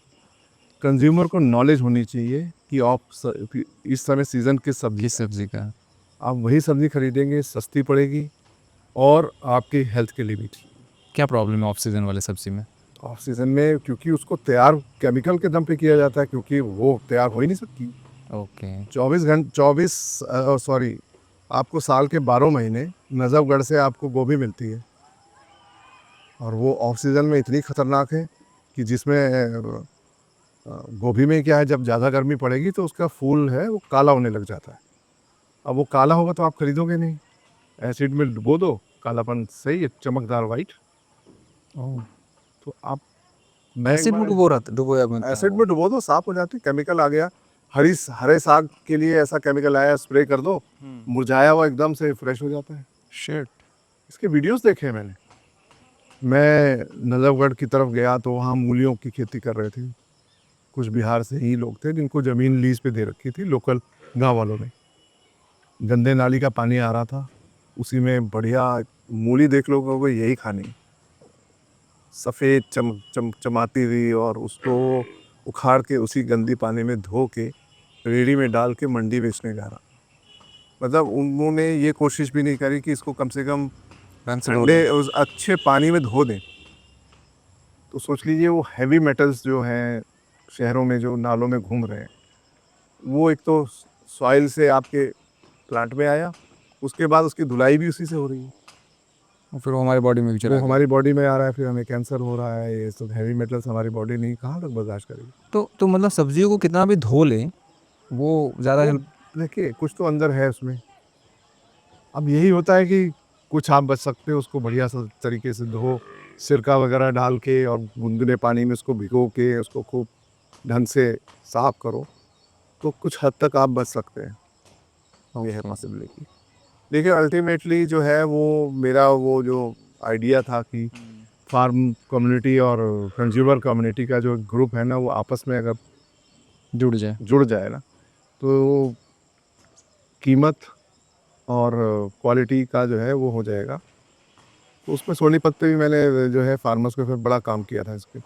कंज्यूमर को नॉलेज होनी चाहिए कि इस समय सीज़न किस सब्जी किस सब्जी का? आप वही सब्जी खरीदेंगे, सस्ती पड़ेगी और आपकी हेल्थ के लिए भी ठीक। क्या प्रॉब्लम है ऑफ सीजन वाले सब्जी में? ऑफ सीज़न में क्योंकि उसको तैयार केमिकल के दम पे किया जाता है, क्योंकि वो तैयार हो ही नहीं सकती। ओके। 24 सॉरी, आपको साल के 12 महीने नजफगढ़ से आपको गोभी मिलती है, और वो ऑफ सीज़न में इतनी खतरनाक है कि जिसमें गोभी में क्या है, जब ज़्यादा गर्मी पड़ेगी तो उसका फूल है वो काला होने लग जाता है। अब वो काला होगा तो आप खरीदोगे नहीं, एसिड में डुबो दो, कालापन सही है, चमकदार वाइट। तो आप एसिड में डुबोया बनता है एसिड वो। में डुबो दो, साफ हो जाती है। केमिकल आ गया, हरे साग के लिए ऐसा केमिकल आया, स्प्रे कर दो, मुरझाया हुआ एकदम से फ्रेश हो जाता है। शिट। इसके वीडियोस देखे हैं मैंने। मैं नजफगढ़ की तरफ गया तो वहाँ मूलियों की खेती कर रहे थे कुछ बिहार से ही लोग थे, जिनको ज़मीन लीज पे दे रखी थी लोकल गांव वालों ने। गंदे नाली का पानी आ रहा था, उसी में बढ़िया मूली देख लोगे यही खानी, सफ़ेद चमाती हुई, और उसको उखाड़ के उसी गंदी पानी में धो के रेड़ी में डाल के मंडी बेचने जा रहा। मतलब उन्होंने ये कोशिश भी नहीं करी कि इसको कम से कम ठंडे उस अच्छे पानी में धो दें। तो सोच लीजिए वो हैवी मेटल्स जो हैं शहरों में जो नालों में घूम रहे हैं, वो एक तो सॉइल से आपके प्लांट में आया, उसके बाद उसकी धुलाई भी उसी से हो रही है, और फिर वो हमारी बॉडी में भी वो चला गया। हमारी बॉडी में आ रहा है, फिर हमें कैंसर हो रहा है। ये सब हैवी मेटल्स हमारी बॉडी नहीं कहाँ तक बर्दाश्त करेगी। तो मतलब सब्जियों को कितना भी धो ले वो ज़्यादा वो देखिए कुछ तो अंदर है उसमें। अब यही होता है कि कुछ आप बच सकते हो, उसको बढ़िया सा तरीके से धो, सिरका वगैरह डाल के और गुनगुने पानी में उसको भिगो के उसको खूब ढंग से साफ करो, तो कुछ हद तक आप बच सकते हैं। ये है पॉसिबिलिटी। देखिए अल्टीमेटली जो है वो मेरा वो जो आइडिया था कि फार्म कम्युनिटी और कंज्यूमर कम्युनिटी का जो ग्रुप है ना, वो आपस में अगर जुड़ जाए ना, तो कीमत और क्वालिटी का जो है वो हो जाएगा। तो उसमें सोनीपत पे भी मैंने जो है फार्मर्स को फिर बड़ा काम किया था, इसके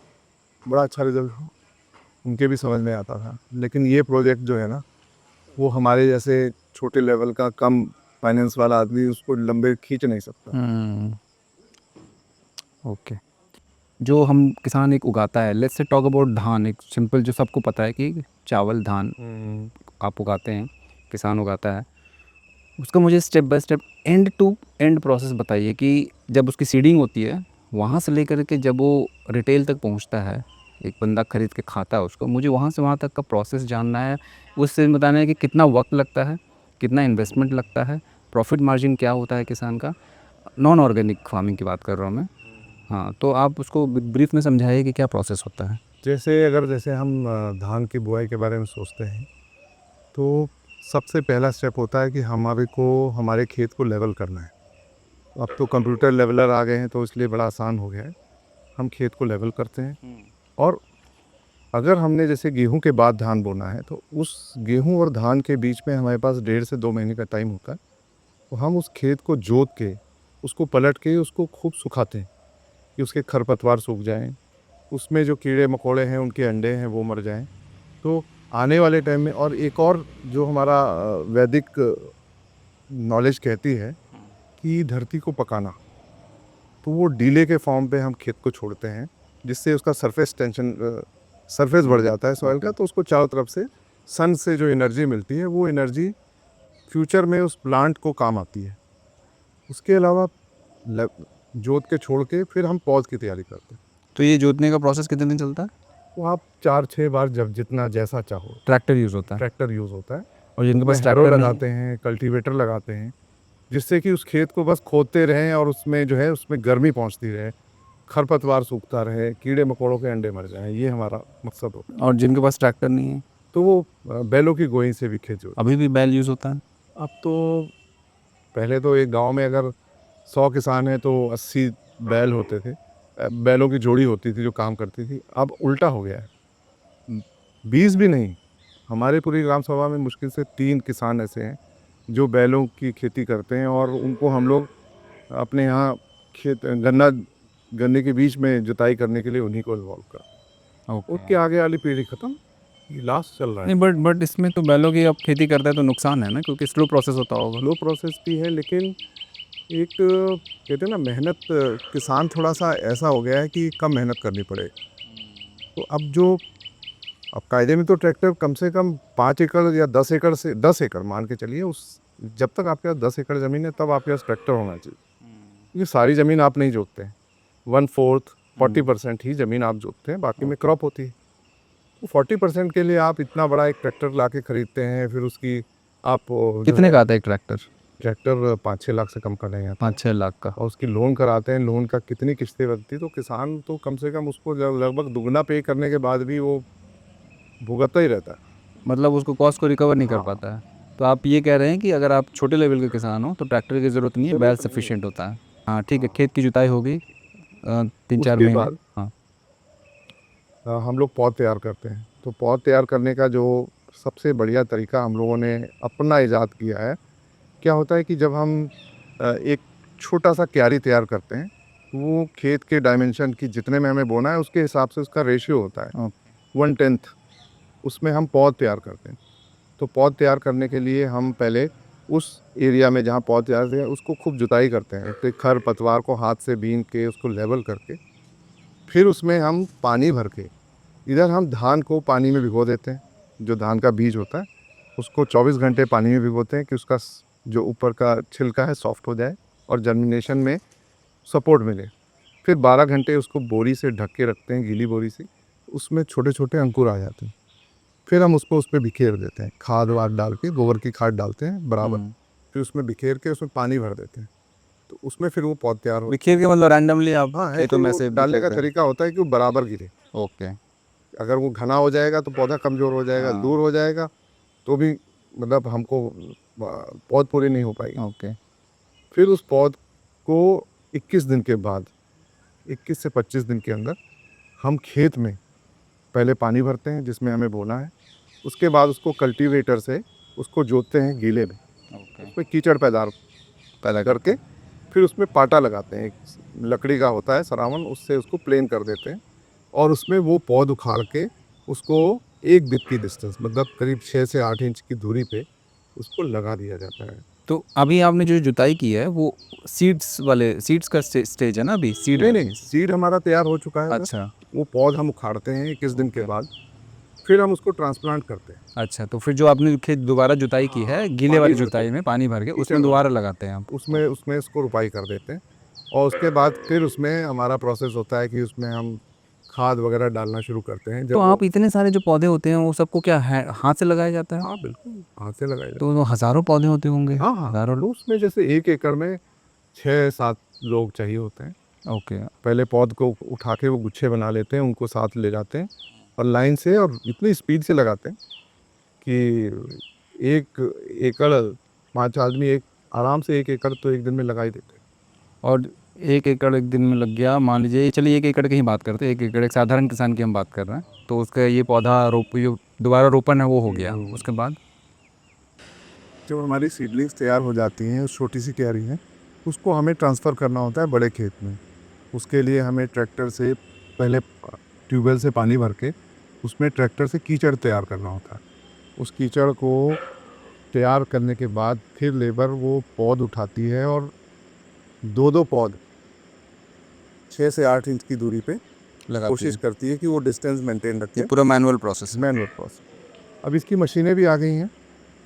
बड़ा अच्छा रिजल्ट उनके भी समझ में आता था। लेकिन ये प्रोजेक्ट जो है ना, वो हमारे जैसे छोटे लेवल का कम फाइनेंस वाला आदमी उसको लंबे खींच नहीं सकता। ओके। जो हम किसान एक उगाता है, लेट्स से टॉक अबाउट धान, एक सिंपल जो सबको पता है कि चावल धान आप उगाते हैं, किसान उगाता है, उसका मुझे step by step end to end process बताइए कि जब उसकी सीडिंग होती है वहाँ से लेकर के जब वो रिटेल तक पहुँचता है, एक बंदा खरीद के खाता है उसको, मुझे वहाँ से वहाँ तक का प्रोसेस जानना है। उससे बताना है कि कितना वक्त लगता है, कितना इन्वेस्टमेंट लगता है, प्रॉफिट मार्जिन क्या होता है किसान का। नॉन ऑर्गेनिक फार्मिंग की बात कर रहा हूँ मैं। हाँ, तो आप उसको ब्रीफ में समझाइए कि क्या प्रोसेस होता है। जैसे हम धान की बुआई के बारे में सोचते हैं, तो सबसे पहला स्टेप होता है कि हमारे खेत को लेवल करना है। अब तो कंप्यूटर लेवलर आ गए हैं, तो इसलिए बड़ा आसान हो गया है। हम खेत को लेवल करते हैं, और अगर हमने जैसे गेहूं के बाद धान बोना है, तो उस गेहूं और धान के बीच में हमारे पास 1.5 से 2 महीने का टाइम होता है। तो हम उस खेत को जोत के, उसको पलट के, उसको खूब सुखाते हैं कि उसके खरपतवार सूख जाएं, उसमें जो कीड़े मकोड़े हैं उनके अंडे हैं वो मर जाएं। तो आने वाले टाइम में, और एक और जो हमारा वैदिक नॉलेज कहती है कि धरती को पकाना, तो वो डीले के फॉर्म पे हम खेत को छोड़ते हैं, जिससे उसका सरफेस बढ़ जाता है सॉइल का, तो उसको चारों तरफ से सन से जो एनर्जी मिलती है वो एनर्जी फ्यूचर में उस प्लांट को काम आती है। उसके अलावा जोत के छोड़ के फिर हम पौध की तैयारी करते हैं। तो ये जोतने का प्रोसेस कितने दिन चलता है? वो आप 4-6 बार जब जितना जैसा चाहो। ट्रैक्टर यूज़ होता है ट्रैक्टर यूज़ होता है, और जिनके पास उसमें हैरो ट्रैक्टर नहीं लगाते हैं, कल्टीवेटर लगाते हैं, जिससे कि उस खेत को बस खोदते रहें और उसमें जो है उसमें गर्मी पहुंचती रहे, खरपतवार सूखता रहे, कीड़े मकोड़ों के अंडे मर जाएं, ये हमारा मकसद होता है। और जिनके पास ट्रैक्टर नहीं है तो वो बैलों की गोई से भी खेत जोते। अभी भी बैल यूज़ होता है? अब तो पहले तो एक गांव में अगर 100 किसान हैं तो 80 बैल होते थे, बैलों की जोड़ी होती थी जो काम करती थी। अब उल्टा हो गया है, 20 भी नहीं, हमारे पूरी ग्राम सभा में मुश्किल से 3 किसान ऐसे हैं जो बैलों की खेती करते हैं, और उनको हम लोग अपने यहाँ गन्ने के बीच में जुताई करने के लिए उन्हीं को इन्वॉल्व कर। उसके आगे वाली पीढ़ी खत्म, ये लास्ट चल रहा है। नहीं, बट इसमें तो बैलों की अब खेती करता है तो नुकसान है ना, क्योंकि स्लो प्रोसेस होता होगा। लो प्रोसेस भी है, लेकिन एक कहते हैं ना, मेहनत, किसान थोड़ा सा ऐसा हो गया है कि कम मेहनत करनी पड़े। तो अब कायदे में तो ट्रैक्टर कम से कम 5 एकड़ या 10 एकड़ से 10 एकड़ मान के चलिए, उस जब तक आपके पास 10 एकड़ ज़मीन है तब आपके पास ट्रैक्टर होना चाहिए। ये सारी ज़मीन आप नहीं जोतते हैं, 1/4 40% ही ज़मीन आप जोतते हैं, बाकी में क्रॉप होती है। तो 40% के लिए आप इतना बड़ा एक ट्रैक्टर ला के खरीदते हैं, फिर उसकी आप कितने का आता है एक ट्रैक्टर? ट्रैक्टर 5-6 लाख से कम का नहीं आता, 5-6 लाख का। और उसकी लोन कराते हैं, लोन का कितनी किस्तें बनती, तो किसान तो कम से कम उसको लगभग दुगना पे करने के बाद भी वो भुगतता ही रहता है। मतलब उसको कॉस्ट को रिकवर नहीं कर पाता है। तो आप ये कह रहे हैं कि अगर आप छोटे लेवल के किसान हो तो ट्रैक्टर की ज़रूरत नहीं है, बैल सफिशिएंट होता है। हाँ ठीक है, खेत की जुताई होगी 3-4 उसके महीने। बाद हाँ हम लोग पौध तैयार करते हैं। तो पौध तैयार करने का जो सबसे बढ़िया तरीका हम लोगों ने अपना ईजाद किया है, क्या होता है कि जब हम एक छोटा सा क्यारी तैयार करते हैं, तो वो खेत के डायमेंशन की जितने में हमें बोना है उसके हिसाब से उसका रेशियो होता है, 1/10, उसमें हम पौध तैयार करते हैं। तो पौध तैयार करने के लिए हम पहले उस एरिया में जहाँ पौध तैयार है उसको खूब जुताई करते हैं, तो खर पतवार को हाथ से बीन के उसको लेवल करके फिर उसमें हम पानी भर के, इधर हम धान को पानी में भिगो देते हैं, जो धान का बीज होता है उसको 24 घंटे पानी में भिगोते हैं कि उसका जो ऊपर का छिलका है सॉफ्ट हो जाए और जर्मिनेशन में सपोर्ट मिले। फिर 12 घंटे उसको बोरी से ढक के रखते हैं, गीली बोरी से, उसमें छोटे छोटे अंकुर आ जाते हैं। फिर हम उसको उस पर बिखेर देते हैं, खाद वाद डाल के, गोबर की खाद डालते हैं बराबर, फिर उसमें बिखेर के उसमें पानी भर देते हैं, तो उसमें फिर वो पौध तैयार हो। बिखेर के मतलब रैंडमली आप हाँ है, खेतों तो में वो से डालने का बिखेरते हैं। तरीका होता है कि वो बराबर गिरे। ओके। अगर वो घना हो जाएगा तो पौधा कमज़ोर हो जाएगा, हाँ। दूर हो जाएगा तो भी मतलब हमको पौध पूरी नहीं हो पाएगी। ओके। फिर उस पौध को 21 दिन के बाद, 21 से 25 दिन के अंदर हम खेत में पहले पानी भरते हैं जिसमें हमें बोना है, उसके बाद उसको कल्टीवेटर से उसको जोतते हैं गीले में, उसमें कीचड़ पैदा करके फिर उसमें पाटा लगाते हैं, एक लकड़ी का होता है सरावन, उससे उसको प्लेन कर देते हैं, और उसमें वो पौध उखाड़ के उसको 1 बिट की डिस्टेंस, मतलब करीब 6 से 8 इंच की दूरी पे उसको लगा दिया जाता है। तो अभी आपने जो जुताई की है वो सीड्स का स्टेज है ना, अभी सीड नहीं, सीड हमारा तैयार हो चुका है। अच्छा वो पौध हम उखाड़ते हैं 21 दिन के बाद, फिर हम उसको ट्रांसप्लांट करते हैं। अच्छा, तो फिर जो आपने खेत दोबारा जुताई की है गीले वाली जुताई में पानी भर के, उसमें दोबारा लगाते हैं आप? उसमें उसको रुपाई कर देते हैं, और उसके बाद फिर उसमें हमारा प्रोसेस होता है कि उसमें हम खाद वगैरह डालना शुरू करते हैं। तो आप इतने सारे जो पौधे होते हैं वो सबको क्या है हाथ से लगाया जाता है? हाँ बिल्कुल, हाथ से लगाए जाते तो वो हज़ारों पौधे होते होंगे? हैं। हाँ, हज़ारों। तो उसमें जैसे 1 एकड़ में 6-7 लोग चाहिए होते हैं। ओके। पहले पौध को उठा के वो गुच्छे बना लेते हैं, उनको साथ ले जाते हैं और लाइन से और इतनी स्पीड से लगाते हैं कि 1 एकड़ 5 आदमी एक आराम से 1 एकड़ तो एक दिन में लगा ही देते हैं। और 1 एकड़ एक दिन में लग गया, मान लीजिए, चलिए 1 एकड़ की ही बात करते हैं, 1 एकड़ एक साधारण किसान की हम बात कर रहे हैं, तो उसका ये पौधा ये दोबारा रोपण है वो हो गया, उसके बाद? जब हमारी सीडलिंग्स तैयार हो जाती हैं, उस छोटी सी क्यारी है, उसको हमें ट्रांसफ़र करना होता है बड़े खेत में। उसके लिए हमें ट्रैक्टर से पहले ट्यूबवेल से पानी भर के उसमें ट्रैक्टर से कीचड़ तैयार करना होता है। उस कीचड़ को तैयार करने के बाद फिर लेबर वो पौध उठाती है और 2-2 पौध 6 से 8 इंच की दूरी पे लगाती कोशिश है। करती है कि वो डिस्टेंस मेंटेन रखे। ये पूरा मैनुअल प्रोसेस है। Manual process. अब इसकी मशीनें भी आ गई हैं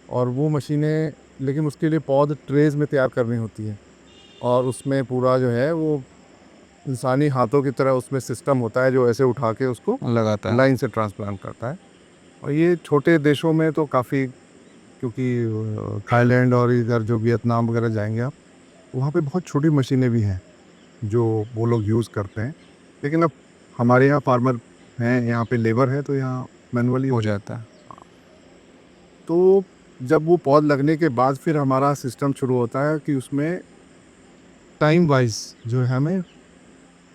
और वो मशीनें, लेकिन उसके लिए पौध ट्रेज में तैयार करनी होती है और उसमें पूरा जो है वो इंसानी हाथों की तरह उसमें सिस्टम होता है जो ऐसे उठा के उसको लगाता है। लाइन से ट्रांसप्लांट करता है। और ये छोटे देशों में तो काफ़ी, क्योंकि थाईलैंड और इधर जो वियतनाम वगैरह जाएंगे आप, वहाँ पे बहुत छोटी मशीनें भी हैं जो वो लोग यूज़ करते हैं। लेकिन अब हमारे यहाँ फार्मर हैं, यहाँ पे लेबर है, तो यहाँ मैनुअली हो जाता है। तो जब वो पौध लगने के बाद फिर हमारा सिस्टम शुरू होता है कि उसमें टाइम वाइज जो है हमें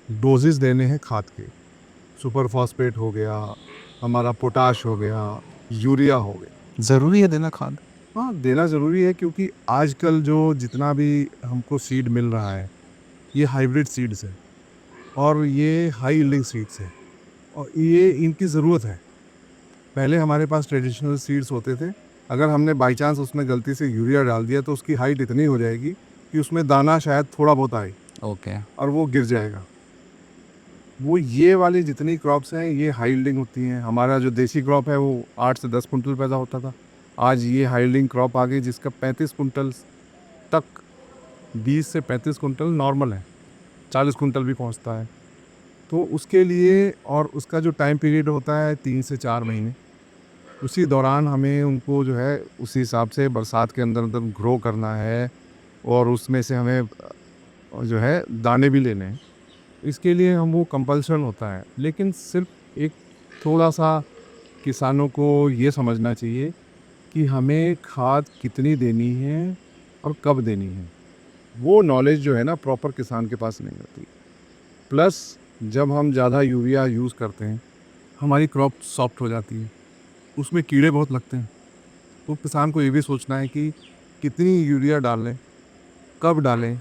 डोजेस देने हैं खाद के। सुपर फॉस्फेट हो गया, हमारा पोटाश हो गया, यूरिया हो गया। ज़रूरी है देना खाद? हाँ, देना ज़रूरी है क्योंकि आजकल जो जितना भी हमको सीड मिल रहा है ये हाइब्रिड सीड्स है और ये हाई यील्डिंग सीड्स है और ये इनकी ज़रूरत है। पहले हमारे पास ट्रेडिशनल सीड्स होते थे, अगर हमने बाई चांस उसमें गलती से यूरिया डाल दिया तो उसकी हाइट इतनी हो जाएगी कि उसमें दाना शायद थोड़ा बहुत आए ओके। और वो गिर जाएगा। वो ये वाली जितनी क्रॉप्स हैं ये हाई यील्डिंग होती हैं। हमारा जो देसी क्रॉप है वो 8 से 10 कुंटल पैदा होता था, आज ये हाई यील्डिंग क्रॉप आ गई जिसका 35 कुंटल तक, 20 से 35 कुंटल नॉर्मल है, 40 कुंटल भी पहुंचता है। तो उसके लिए और उसका जो टाइम पीरियड होता है 3 से 4 महीने, उसी दौरान हमें उनको जो है उसी हिसाब से बरसात के अंदर अंदर ग्रो करना है और उसमें से हमें जो है दाने भी लेने हैं। इसके लिए हम वो कंपल्सन होता है। लेकिन सिर्फ एक थोड़ा सा किसानों को ये समझना चाहिए कि हमें खाद कितनी देनी है और कब देनी है, वो नॉलेज जो है ना प्रॉपर किसान के पास नहीं होती। प्लस जब हम ज़्यादा यूरिया यूज़ करते हैं हमारी क्रॉप सॉफ्ट हो जाती है, उसमें कीड़े बहुत लगते हैं। तो किसान को ये भी सोचना है कि कितनी यूरिया डाल लें, कब डालें,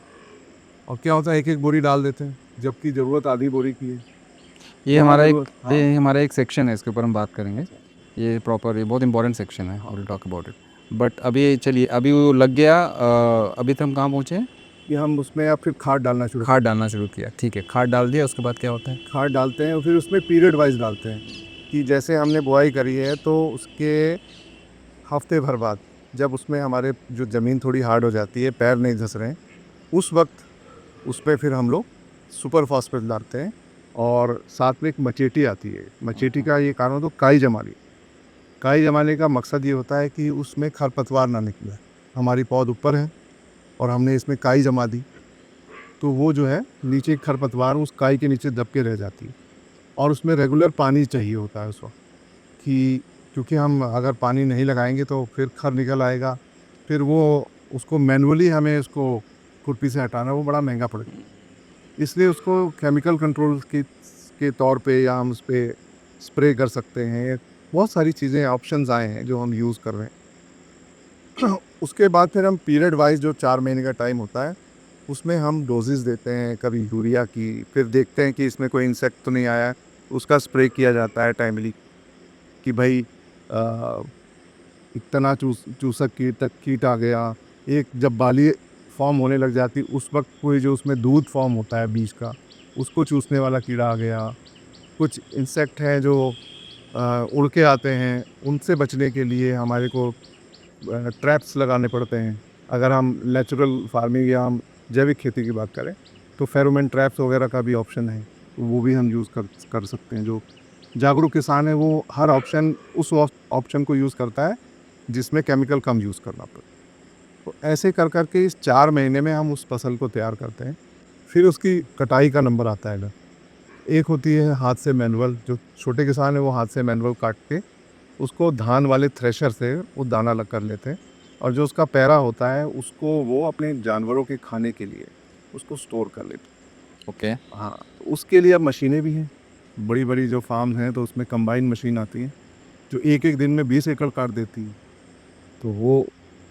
और क्या होता है एक एक बोरी डाल देते हैं जबकि ज़रूरत आधी बोरी की है। ये वहाँ हमारा एक ज़रूरत- हाँ। ये हमारा एक सेक्शन है, इसके ऊपर हम बात करेंगे। ये प्रॉपर, ये बहुत इंपॉर्टेंट सेक्शन है, और टॉक अबाउट इट। बट अभी चलिए, अभी वो लग गया, अभी तक हम कहाँ पहुँचे हैं? कि हम उसमें अब फिर खाद डालना शुरू खाद डालना शुरू किया, ठीक है। खाद डाल दिया, उसके बाद क्या होता है? खाद डालते हैं और फिर उसमें पीरियड वाइज डालते हैं कि जैसे हमने बुआई करी है तो उसके हफ्ते भर बाद जब उसमें हमारे जो ज़मीन थोड़ी हार्ड हो जाती है, पैर नहीं धंस रहे हैं, उस वक्त उस पर फिर हम लोग सुपर फॉस्फेट डालते हैं। और साथ में एक मचेटी आती है, मचेटी का ये कारण तो काई जमानी। काई जमाने का मकसद ये होता है कि उसमें खरपतवार ना निकले। हमारी पौध ऊपर है और हमने इसमें काई जमा दी तो वो जो है नीचे खरपतवार उस काई के नीचे दब के रह जाती है। और उसमें रेगुलर पानी चाहिए होता है उस वक्त, कि क्योंकि हम अगर पानी नहीं लगाएंगे तो फिर खर निकल आएगा, फिर वो उसको मैनुअली हमें उसको खुरपी से हटाना वो बड़ा महंगा पड़ेगा। इसलिए उसको केमिकल कंट्रोल के तौर पे या हम उस पर स्प्रे कर सकते हैं। बहुत सारी चीज़ें ऑप्शंस आए हैं जो हम यूज़ कर रहे हैं। उसके बाद फिर हम पीरियड वाइज जो 4 महीने का टाइम होता है उसमें हम डोजेस देते हैं, कभी यूरिया की, फिर देखते हैं कि इसमें कोई इंसेक्ट तो नहीं आया, उसका स्प्रे किया जाता है टाइमली कि भाई इतना चूसक कीट आ गया। एक जब बाली फॉर्म होने लग जाती उस वक्त कोई जो उसमें दूध फॉर्म होता है बीज का, उसको चूसने वाला कीड़ा आ गया। कुछ इंसेक्ट हैं जो उड़ के आते हैं, उनसे बचने के लिए हमारे को ट्रैप्स लगाने पड़ते हैं। अगर हम नेचुरल फार्मिंग या हम जैविक खेती की बात करें तो फेरोमोन ट्रैप्स वगैरह का भी ऑप्शन है, तो वो भी हम यूज़ कर सकते हैं। जो जागरूक किसान है वो हर ऑप्शन उस ऑप्शन को यूज़ करता है जिसमें केमिकल कम यूज़ करना पड़े। तो ऐसे कर के इस 4 महीने में हम उस फसल को तैयार करते हैं। फिर उसकी कटाई का नंबर आता है। एक होती है हाथ से मैनुअल, जो छोटे किसान है वो हाथ से मैनुअल काट के उसको धान वाले थ्रेशर से वो दाना अलग कर लेते हैं, और जो उसका पैरा होता है उसको वो अपने जानवरों के खाने के लिए उसको स्टोर कर लेते हैं। ओके। हाँ, तो उसके लिए अब मशीनें भी हैं। बड़ी बड़ी जो फार्म हैं तो उसमें कंबाइन मशीन आती है जो एक एक दिन में 20 एकड़ काट देती है, तो वो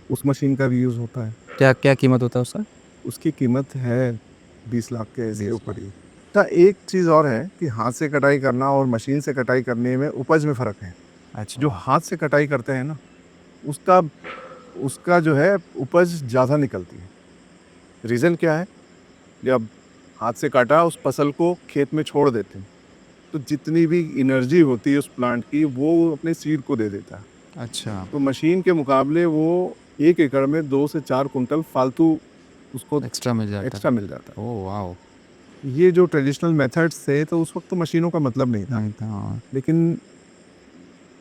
उस मशीन का भी यूज़ होता है। क्या क्या कीमत होता है उसका? उसकी कीमत है 20 लाख के ऐसे 20 ऊपर ही। अच्छा, एक चीज़ और है कि हाथ से कटाई करना और मशीन से कटाई करने में उपज में फ़र्क है। अच्छा जो हाथ से कटाई करते हैं ना, उसका उसका जो है उपज ज़्यादा निकलती है। रीज़न क्या है? जब हाथ से काटा उस फसल को खेत में छोड़ देते हैं, तो जितनी भी एनर्जी होती है उस प्लांट की वो अपने सीड को दे देता है। अच्छा तो मशीन के मुकाबले वो 1 एकड़ में 2 से 4 कुंटल फालतू उसको एक्स्ट्रा मिल जाता एक्स्ट्रा है। मिल जाता ओह वाओ! है। ये जो ट्रेडिशनल मेथड्स थे तो उस वक़्त तो मशीनों का मतलब नहीं था। नहीं था, हाँ, लेकिन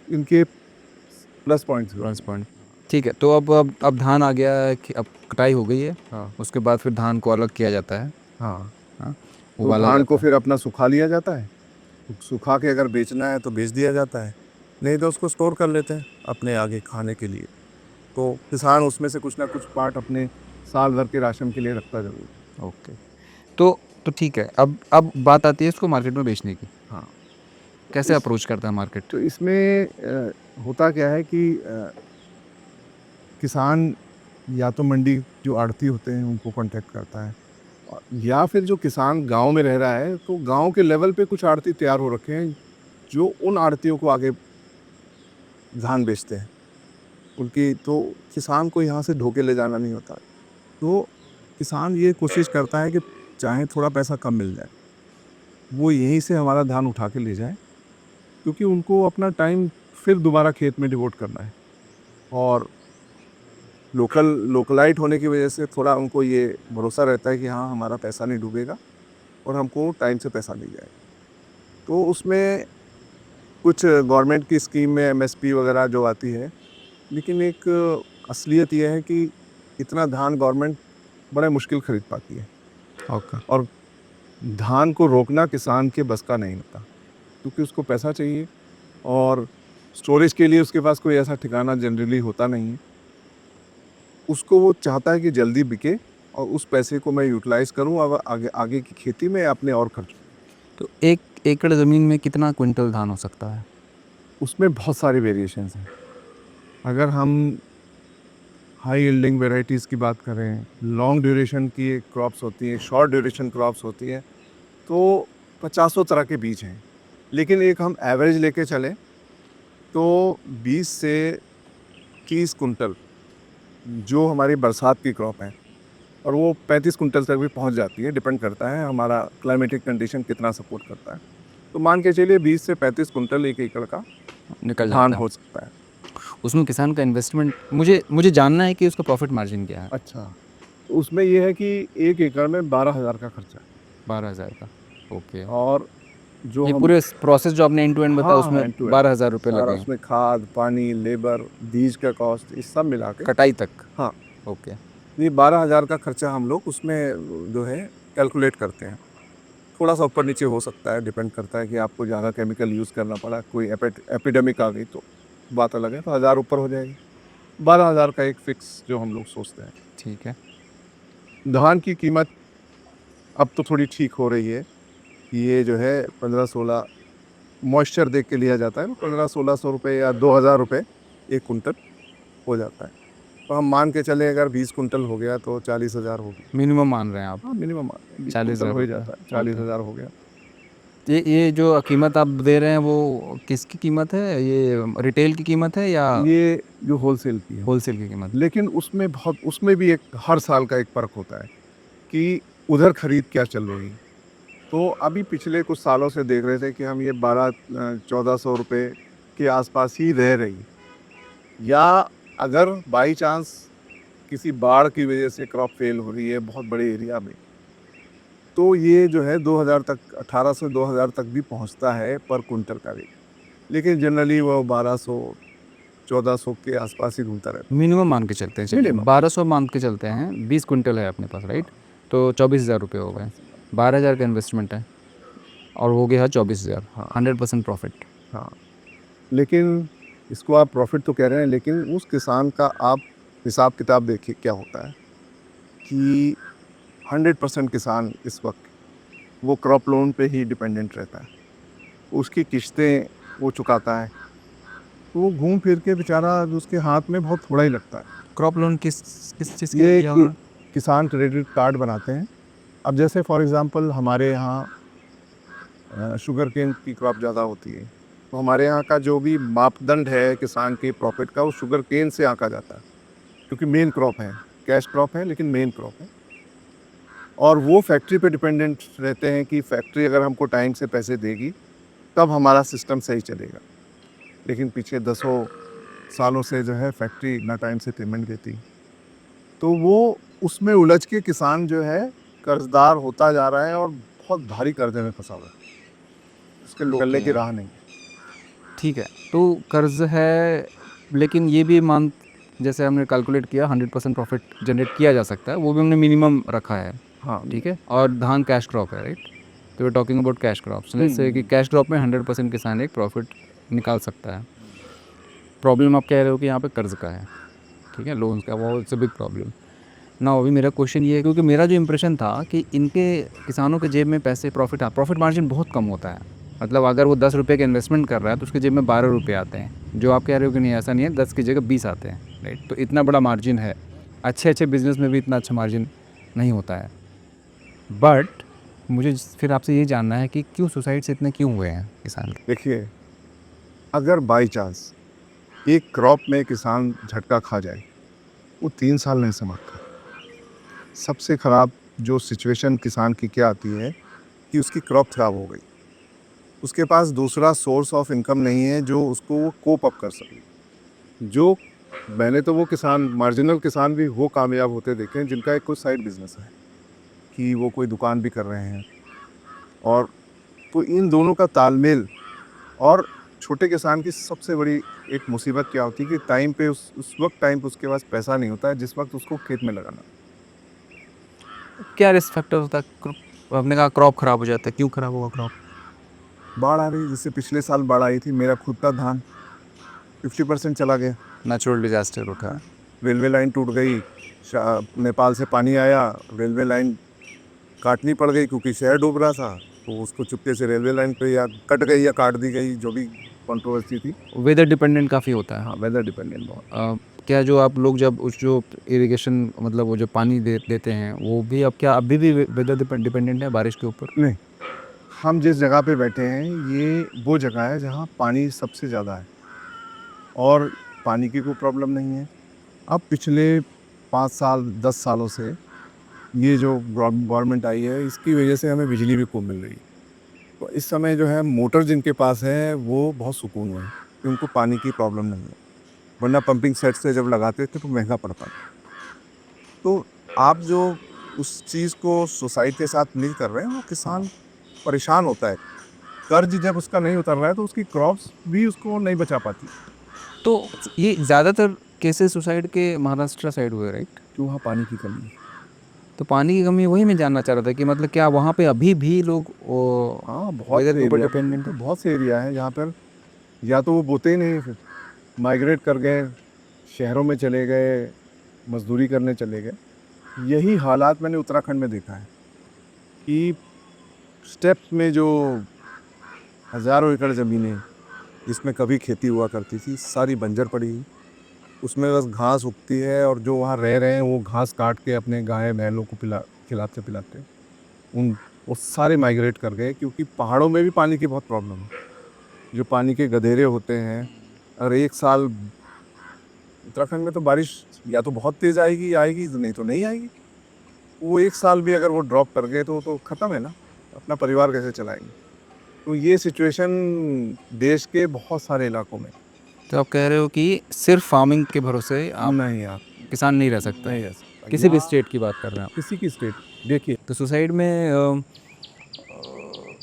इनके प्लस पॉइंट्स भी प्लस थे। पॉइंट। ठीक है, तो अब धान आ गया है कि अब कटाई हो गई है, हाँ, उसके बाद फिर धान को अलग किया जाता है, हाँ। हाँ, तो उबाला धान को जाता है। फिर अपना सुखा लिया जाता है। सुखा के अगर बेचना है तो बेच दिया जाता है, नहीं तो उसको स्टोर कर लेते हैं अपने आगे खाने के लिए। तो किसान उसमें से कुछ ना कुछ पार्ट अपने साल भर के राशन के लिए रखता ज़रूर है। ओके। तो ठीक है, अब बात आती है इसको मार्केट में बेचने की। हाँ, तो कैसे अप्रोच करता है मार्केट? तो इसमें होता क्या है कि किसान या तो मंडी जो आड़ती होते हैं उनको कॉन्टैक्ट करता है, या फिर जो किसान गांव में रह रहा है तो गांव के लेवल पे कुछ आड़ती तैयार हो रखे हैं जो उन आड़तियों को आगे धान बेचते हैं। उनकी तो किसान को यहाँ से ढो के ले जाना नहीं होता। तो किसान ये कोशिश करता है कि चाहे थोड़ा पैसा कम मिल जाए, वो यहीं से हमारा धान उठा के ले जाए, क्योंकि उनको अपना टाइम फिर दोबारा खेत में डिवोट करना है। और लोकलाइट होने की वजह से थोड़ा उनको ये भरोसा रहता है कि हाँ, हमारा पैसा नहीं डूबेगा और हमको टाइम से पैसा मिल जाएगा। तो उसमें कुछ गवर्नमेंट की स्कीम में एमएसपी वगैरह जो आती है, लेकिन एक असलियत ये है कि इतना धान गवर्नमेंट बड़ा मुश्किल खरीद पाती है। ओके। और धान को रोकना किसान के बस का नहीं होता, क्योंकि उसको पैसा चाहिए और स्टोरेज के लिए उसके पास कोई ऐसा ठिकाना जनरली होता नहीं है। उसको वो चाहता है कि जल्दी बिके और उस पैसे को मैं यूटिलाइज़ करूँ और आगे आगे की खेती में अपने और खर्च। तो 1 एकड़ ज़मीन में कितना क्विंटल धान हो सकता है? उसमें बहुत सारे वेरिएशंस हैं। अगर हम हाई यील्डिंग वेराइटीज़ की बात करें, लॉन्ग ड्यूरेशन की क्रॉप्स होती हैं, शॉर्ट ड्यूरेशन क्रॉप्स होती हैं, तो पचासों तरह के बीज हैं। लेकिन एक हम एवरेज लेके चलें तो 20 से 30 कुंटल जो हमारी बरसात की क्रॉप है, और वो 35 कुंटल तक भी पहुंच जाती है, डिपेंड करता है हमारा क्लाइमेटिक कंडीशन कितना सपोर्ट करता है। तो मान के चलिए 20 से 35 कुंटल 1 एकड़ का निकल धान जाता है। हो सकता है। उसमें किसान का इन्वेस्टमेंट मुझे जानना है कि उसका प्रॉफ़िट मार्जिन क्या है? अच्छा, तो उसमें ये है कि 1 एकड़ में 12,000 का खर्चा है। 12,000 का। ओके। और जो ये हम पूरे प्रोसेस जो आपने एंड टू एंड बताया हाँ, उसमें एंड टू एंड 12,000 रुपए सारा लगे हैं, उसमें खाद, पानी, लेबर, बीज का कॉस्ट, ये सब मिला के कटाई तक। हाँ, ओके। ये 12,000 का खर्चा हम लोग उसमें जो है कैलकुलेट करते हैं। थोड़ा-सा ऊपर-नीचे हो सकता है, डिपेंड करता है कि आपको ज़्यादा केमिकल यूज़ करना पड़ा, कोई एपिडेमिक आ गई तो बात अलग है, तो 1000 ऊपर हो जाएगी। 12,000 का एक फिक्स जो हम लोग सोचते हैं। ठीक है। धान की कीमत अब तो थोड़ी ठीक हो रही है। ये जो है 15-16 मॉइस्चर देख के लिया जाता है, 1500-1600 रुपए या 2000 रुपए 1 कुंटल हो जाता है। तो हम मान के चलें अगर 20 कुंटल हो गया तो 40,000 हो गया। मिनिमम मान रहे हैं आप? हाँ, मिनिमम मान लें 20 कुंटल 40,000 हो ही रुपए। जाता है, ओके। 40,000 हो गया। ये जो कीमत आप दे रहे हैं वो किसकी कीमत है? ये रिटेल की कीमत है या ये जो होलसेल की है। होलसेल की कीमत? लेकिन उसमें भी एक हर साल का एक फ़र्क होता है कि उधर खरीद क्या चल रही है। तो अभी पिछले कुछ सालों से देख रहे थे कि हम ये 12-1400 रुपए के आसपास ही रह रही। या अगर बाई चांस किसी बाढ़ की वजह से क्रॉप फेल हो रही है बहुत बड़े एरिया में, तो ये जो है 2000 तक 1800 से 2000 तक भी पहुंचता है पर कुंटल का रेट। लेकिन जनरली वो 1200-1400 के आसपास ही घूमता रहता मिनिमम मान के चलते हैं, चलिए मिनिमम। 1200 मान के चलते हैं, 20 कुंटल है अपने पास, राइट? तो 24,000 रुपये हो गए, 12,000 का इन्वेस्टमेंट है और हो गया 24,000। हाँ। 100% प्रॉफिट। हाँ, लेकिन इसको आप प्रॉफिट तो कह रहे हैं, लेकिन उस किसान का आप हिसाब किताब देखिए क्या होता है कि 100% किसान इस वक्त वो क्रॉप लोन पे ही डिपेंडेंट रहता है। उसकी किस्तें वो चुकाता है, तो वो घूम फिर के बेचारा उसके हाथ में बहुत थोड़ा ही लगता है। क्रॉप लोन किस किस चीज़ के ये लिए होगा? किसान क्रेडिट कार्ड बनाते हैं। अब जैसे फॉर एग्ज़ाम्पल हमारे यहाँ शुगर केन की क्रॉप ज़्यादा होती है। तो हमारे यहाँ का जो भी मापदंड है किसान के प्रॉफिट का, वो शुगर केन से आंका जाता है, क्योंकि मेन क्रॉप है, कैश क्रॉप है लेकिन मेन क्रॉप है। और वो फैक्ट्री पे डिपेंडेंट रहते हैं कि फैक्ट्री अगर हमको टाइम से पैसे देगी तब हमारा सिस्टम सही चलेगा। लेकिन पीछे दसों सालों से जो है फैक्ट्री ना टाइम से पेमेंट देती, तो वो उसमें उलझ के किसान जो है कर्जदार होता जा रहा है और बहुत भारी कर्जे में फंसा हुआ है। उसके निकलने की राह नहीं है। ठीक है, तो कर्ज़ है, लेकिन ये भी मान, जैसे हमने कैलकुलेट किया 100% प्रॉफिट जनरेट किया जा सकता है, वो भी हमने मिनिमम रखा है, हाँ, ठीक है? और धान कैश क्रॉप है, राइट? तो we talking about cash crops, let's say कि कैश क्रॉप में 100% किसान एक प्रॉफिट निकाल सकता है। प्रॉब्लम आप कह रहे हो कि यहाँ पे कर्ज़ का है, ठीक है? लोन्स का, वो इट्स अ बिग प्रॉब्लम। ना अभी मेरा क्वेश्चन ये है, क्योंकि मेरा जो इंप्रेशन था कि इनके किसानों के जेब में पैसे प्रॉफिट मार्जिन बहुत कम होता है। मतलब अगर वो 10 रुपये का इन्वेस्टमेंट कर रहा है तो उसके जेब में 12 रुपये आते हैं। जो आप कह रहे हो कि नहीं, ऐसा नहीं है, 10 की जगह 20 आते हैं, राइट? तो इतना बड़ा मार्जिन है। अच्छे बिज़नेस में भी इतना अच्छा मार्जिन नहीं होता है। बट मुझे फिर आपसे ये जानना है कि क्यों सुसाइड से इतने क्यों हुए हैं किसान? देखिए, अगर बाई चांस एक क्रॉप में किसान झटका खा जाए, वो 3 साल नहीं समझता। सबसे खराब जो सिचुएशन किसान की क्या आती है कि उसकी क्रॉप खराब हो गई, उसके पास दूसरा सोर्स ऑफ इनकम नहीं है जो उसको वो कोप अप कर सके। जो मैंने तो वो किसान, मार्जिनल किसान भी वो कामयाब होते देखे हैं जिनका एक कोई साइड बिजनेस है, कि वो कोई दुकान भी कर रहे हैं। और तो इन दोनों का तालमेल, और छोटे किसान की सबसे बड़ी एक मुसीबत क्या होती है कि टाइम पे उस वक्त टाइम पे उसके पास पैसा नहीं होता है जिस वक्त उसको खेत में लगाना। क्या रिस्क फैक्टर होता है? आपने कहा क्रॉप खराब हो जाता है, क्यों खराब होगा क्रॉप? बाढ़ आ रही, जैसे पिछले साल बाढ़ आई थी, मेरा खुद का धान 50% चला गया। नेचुरल डिजास्टर होता है। रेलवे लाइन टूट गई, नेपाल से पानी आया, रेलवे लाइन काटनी पड़ गई क्योंकि शहर डूब रहा था, तो उसको चुपके से रेलवे लाइन पे या कट गई या काट दी गई, जो भी कंट्रोवर्सी थी। वेदर डिपेंडेंट काफ़ी होता है। हाँ, वेदर डिपेंडेंट बहुत। क्या जो आप लोग जब उस जो इरिगेशन, मतलब वो जो पानी देते हैं, वो भी अब क्या अभी भी वेदर डिपेंडेंट है बारिश के ऊपर? नहीं, हम जिस जगह पे बैठे हैं ये वो जगह है जहाँ पानी सबसे ज़्यादा है और पानी की कोई प्रॉब्लम नहीं है। अब पिछले 5 साल 10 सालों से ये जो गवर्नमेंट आई है, इसकी वजह से हमें बिजली भी खूब मिल रही है। तो इस समय जो है मोटर जिनके पास है वो बहुत सुकून में है कि उनको पानी की प्रॉब्लम नहीं है, वरना पंपिंग सेट से जब लगाते थे तो महंगा पड़ता था। तो आप जो उस चीज़ को सोसाइटी के साथ नहीं कर रहे हैं, वो किसान परेशान होता है। कर्ज जब उसका नहीं उतर रहा है तो उसकी क्रॉप्स भी उसको नहीं बचा पाती, तो ये ज़्यादातर केसेस सुसाइड के महाराष्ट्र साइड हुए, राइट? कि वहाँ पानी की कमी है। तो पानी की कमी, वही मैं जानना चाह रहा था कि मतलब क्या वहाँ पे अभी भी लोग हाँ, बहुत वेदर से के ऊपर एरिया, डिपेंडेंट है? बहुत से एरिया हैं जहाँ पर या तो वो बोते ही नहीं, फिर माइग्रेट कर गए, शहरों में चले गए, मजदूरी करने चले गए। यही हालात मैंने उत्तराखंड में देखा है कि स्टेप्स में जो हज़ारों एकड़ ज़मीनें जिसमें कभी खेती हुआ करती थी, सारी बंजर पड़ी हुई। उसमें बस घास उगती है और जो वहाँ रह रहे हैं वो घास काट के अपने गाय बैलों को खिलाते पिलाते उन वो सारे माइग्रेट कर गए, क्योंकि पहाड़ों में भी पानी की बहुत प्रॉब्लम है। जो पानी के गधेरे होते हैं, अगर एक साल उत्तराखंड में तो बारिश या तो बहुत तेज़ आएगी आएगी, नहीं तो नहीं आएगी। वो एक साल भी अगर वो ड्रॉप कर गए तो ख़त्म है ना, अपना परिवार कैसे चलाएंगे। तो ये सिचुएशन देश के बहुत सारे इलाकों में। तो आप कह रहे हो कि सिर्फ फार्मिंग के भरोसे आप नहीं यार, किसान नहीं रह सकता? नहीं ऐसा किसी भी यहाँ स्टेट की बात कर रहे हैं आप? किसी की स्टेट देखिए। तो सुसाइड में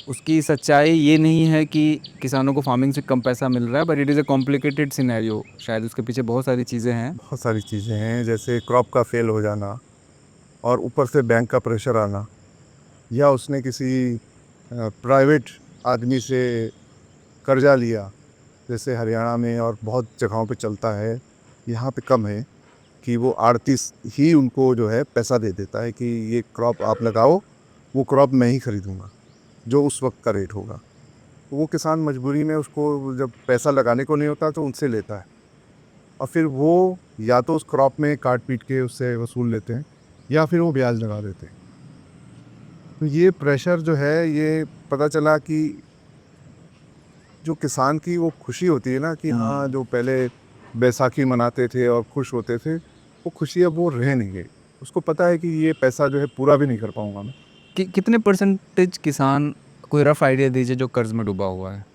उसकी सच्चाई ये नहीं है कि किसानों को फार्मिंग से कम पैसा मिल रहा है, but it is a complicated scenario. शायद उसके पीछे बहुत सारी चीज़ें हैं। बहुत सारी चीज़ें हैं, जैसे क्रॉप का फेल हो जाना और ऊपर से बैंक का प्रेशर आना, या उसने किसी प्राइवेट आदमी से कर्जा लिया, जैसे हरियाणा में और बहुत जगहों पे चलता है, यहाँ पे कम है, कि वो आड़ती ही उनको जो है पैसा दे देता है कि ये क्रॉप आप लगाओ, वो क्रॉप मैं ही खरीदूँगा जो उस वक्त का रेट होगा। तो वो किसान मजबूरी में उसको जब पैसा लगाने को नहीं होता तो उनसे लेता है, और फिर वो या तो उस क्रॉप में काट पीट के उससे वसूल लेते हैं या फिर वो ब्याज लगा देते हैं। तो ये प्रेशर जो है, ये पता चला कि जो किसान की वो खुशी होती है ना कि हाँ, जो पहले बैसाखी मनाते थे और खुश होते थे, वो खुशी अब वो रह नहीं गई। उसको पता है कि ये पैसा जो है पूरा भी नहीं कर पाऊँगा मैं। कितने परसेंटेज किसान, कोई रफ आइडिया दीजिए, जो कर्ज में डूबा हुआ है?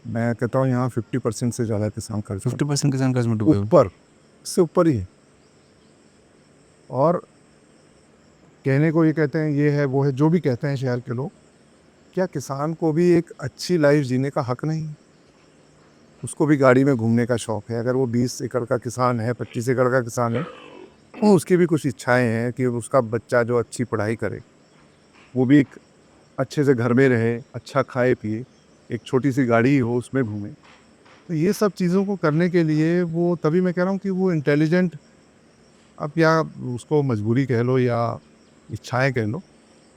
मैं कहता हूँ यहाँ 50% से ज़्यादा किसान कर्ज में 50% किसान कर्ज में डूबे हुए। ऊपर, इससे ऊपर ही है। और कहने को ये कहते हैं, ये है, वो है, जो भी कहते हैं शहर के लोग, क्या किसान को भी एक अच्छी लाइफ जीने का हक नहीं है? उसको भी गाड़ी में घूमने का शौक है। अगर वो 20 एकड़ का किसान है, 25 एकड़ का किसान है, तो उसकी भी कुछ इच्छाएं हैं कि उसका बच्चा जो अच्छी पढ़ाई करे, वो भी एक अच्छे से घर में रहे, अच्छा खाए पिए, एक छोटी सी गाड़ी हो उसमें घूमे। तो ये सब चीज़ों को करने के लिए वो, तभी मैं कह रहा हूँ कि वो इंटेलिजेंट, अब या उसको मजबूरी कह लो या इच्छाएं कह लो,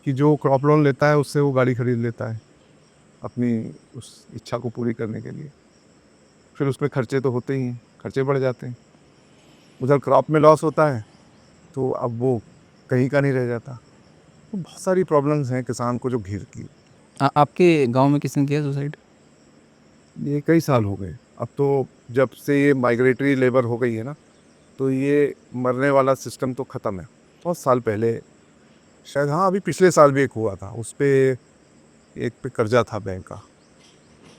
कि जो क्रॉप लोन लेता है उससे वो गाड़ी खरीद लेता है अपनी उस इच्छा को पूरी करने के लिए। फिर उसमें खर्चे तो होते ही हैं, खर्चे बढ़ जाते हैं। उधर क्रॉप में लॉस होता है तो अब वो कहीं का नहीं रह जाता। तो बहुत सारी प्रॉब्लम्स हैं किसान को जो घिरती है। आपके गांव में किसने किया सुसाइड? ये कई साल हो गए। अब तो जब से ये माइग्रेटरी लेबर हो गई है ना, तो ये मरने वाला सिस्टम तो ख़त्म है। बहुत साल पहले शायद, हाँ, अभी पिछले साल भी एक हुआ था। उस पे एक पे कर्जा था बैंक का,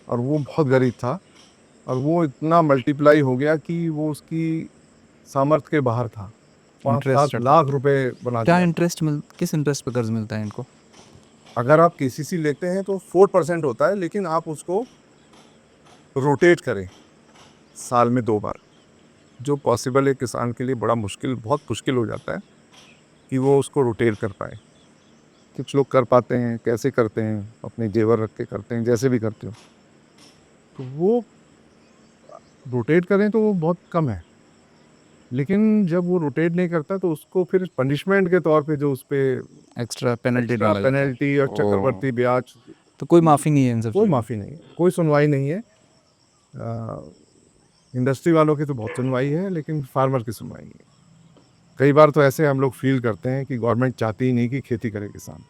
और वो बहुत गरीब था, और वो इतना मल्टीप्लाई हो गया कि वो उसकी सामर्थ्य के बाहर था। 5-7 इंटरेस्ट लाख रुपए बना क्या दिया। इंटरेस्ट किस इंटरेस्ट पे कर्ज मिलता है इनको? अगर आप केसीसी लेते हैं तो 4% होता है, लेकिन आप उसको रोटेट करें साल में 2 बार, जो पॉसिबल है किसान के लिए बड़ा मुश्किल, बहुत मुश्किल हो जाता है कि वो उसको रोटेट कर पाए। कुछ लोग कर पाते हैं, कैसे करते हैं, अपने जेवर रख के करते हैं, जैसे भी करते हो। तो वो रोटेट करें तो वो बहुत कम है, लेकिन जब वो रोटेट नहीं करता तो उसको फिर पनिशमेंट के तौर पे जो उस पे एक्स्ट्रा पेनल्टी डाला जाता है। पेनल्टी और चक्रवर्ती ब्याज, तो कोई माफ़ी नहीं है इन सब कोई चीज़ों की? माफ़ी नहीं है, कोई सुनवाई नहीं है। इंडस्ट्री वालों की तो बहुत सुनवाई है, लेकिन फार्मर की सुनवाई नहीं है। कई बार तो ऐसे हम लोग फील करते हैं कि गवर्नमेंट चाहती ही नहीं कि खेती करे किसान।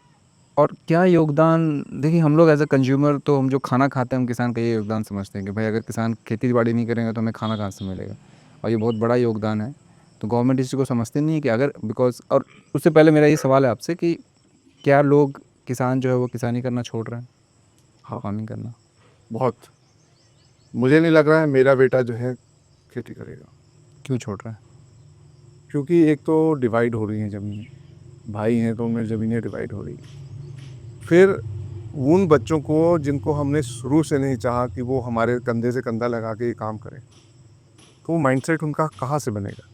और क्या योगदान, देखिए हम लोग एज अ कंज्यूमर, तो हम जो खाना खाते हैं हम किसान का ये योगदान समझते हैं कि भाई अगर किसान खेती बाड़ी नहीं करेंगे तो हमें खाना कहाँ से मिलेगा, और ये बहुत बड़ा योगदान है। तो गवर्नमेंट इस चीज़ को समझती नहीं है कि अगर, बिकॉज, और उससे पहले मेरा ये सवाल है आपसे कि क्या लोग, किसान जो है वो किसानी करना छोड़ रहे हैं, हाँ, फार्मिंग करना? बहुत। मुझे नहीं लग रहा है मेरा बेटा जो है खेती करेगा, क्यों छोड़ रहे हैं? क्योंकि एक तो डिवाइड हो रही हैं ज़मीनें, भाई हैं तो उनमें ज़मीनें डिवाइड हो रही हैं। फिर उन बच्चों को जिनको हमने शुरू से नहीं चाहा कि वो हमारे कंधे से कंधा लगा के ये काम करें, तो वो माइंडसेट उनका कहाँ से बनेगा?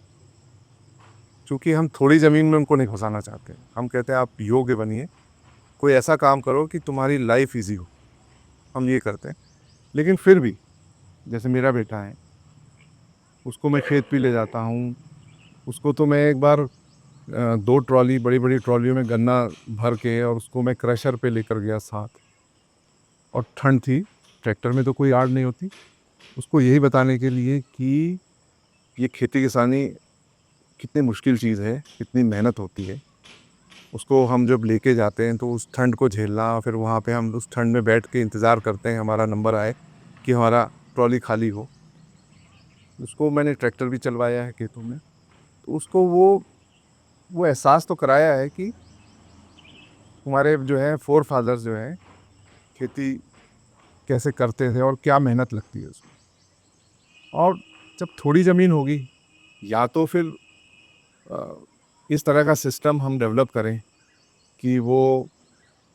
क्योंकि हम थोड़ी ज़मीन में उनको नहीं घुसाना चाहते। हम कहते हैं आप योग्य बनिए, कोई ऐसा काम करो कि तुम्हारी लाइफ ईज़ी हो, हम ये करते हैं। लेकिन फिर भी जैसे मेरा बेटा है, उसको मैं खेत भी ले जाता हूँ, उसको तो मैं एक बार 2 ट्रॉली, बड़ी-बड़ी ट्रॉलियों में गन्ना भर के, और उसको मैं क्रशर पे लेकर गया साथ, और ठंड थी, ट्रैक्टर में तो कोई आड़ नहीं होती। उसको यही बताने के लिए कि ये खेती किसानी कितनी मुश्किल चीज़ है, कितनी मेहनत होती है। उसको हम जब लेके जाते हैं तो उस ठंड को झेलना, फिर वहाँ पे हम उस ठंड में बैठ के इंतज़ार करते हैं हमारा नंबर आए कि हमारा ट्रॉली खाली हो। उसको मैंने ट्रैक्टर भी चलवाया है खेतों में, तो उसको वो एहसास तो कराया है कि हमारे जो है फ़ोर फादर्स जो हैं, खेती कैसे करते थे और क्या मेहनत लगती है उसमें। और जब थोड़ी ज़मीन होगी, या तो फिर इस तरह का सिस्टम हम डेवलप करें कि वो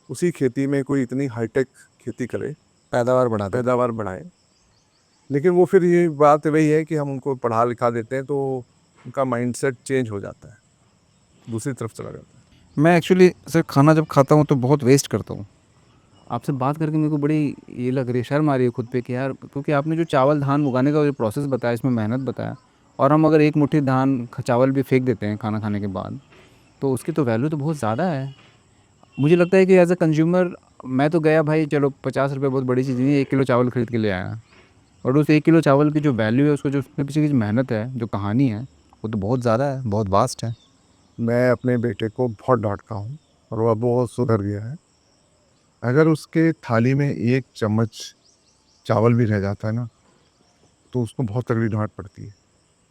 उसी खेती में कोई इतनी हाईटेक खेती करे, पैदावार बढ़ा दे। पैदावार बढ़ाए। लेकिन वो फिर ये बात वही है कि हम उनको पढ़ा लिखा देते हैं तो उनका माइंडसेट चेंज हो जाता है, दूसरी तरफ चला जाता है। मैं एक्चुअली सर खाना जब खाता हूँ तो बहुत वेस्ट करता हूँ। आपसे बात करके मेरे को बड़ी ये लग रही है, शर्म आ रही है खुद पे कि यार, क्योंकि आपने जो चावल धान उगाने का जो प्रोसेस बताया, इसमें मेहनत बताया, और हम अगर एक मुट्ठी धान चावल भी फेंक देते हैं खाना खाने के बाद, तो उसकी तो वैल्यू तो बहुत ज़्यादा है। मुझे लगता है कि एज अ कंज्यूमर, मैं तो गया भाई, चलो 50 रुपये बहुत बड़ी चीज़ नहीं है, 1 किलो चावल ख़रीद के ले आया, और उस 1 किलो चावल की जो वैल्यू है, उसको जो उसमें पीछे की जो मेहनत है, जो कहानी है, वो तो बहुत ज़्यादा है, बहुत वास्ट है। मैं अपने बेटे को बहुत डांटता हूँ और वह बहुत सुधर गया है। अगर उसके थाली में 1 चम्मच चावल भी रह जाता है ना, तो उसको बहुत तगड़ी डाँट पड़ती है,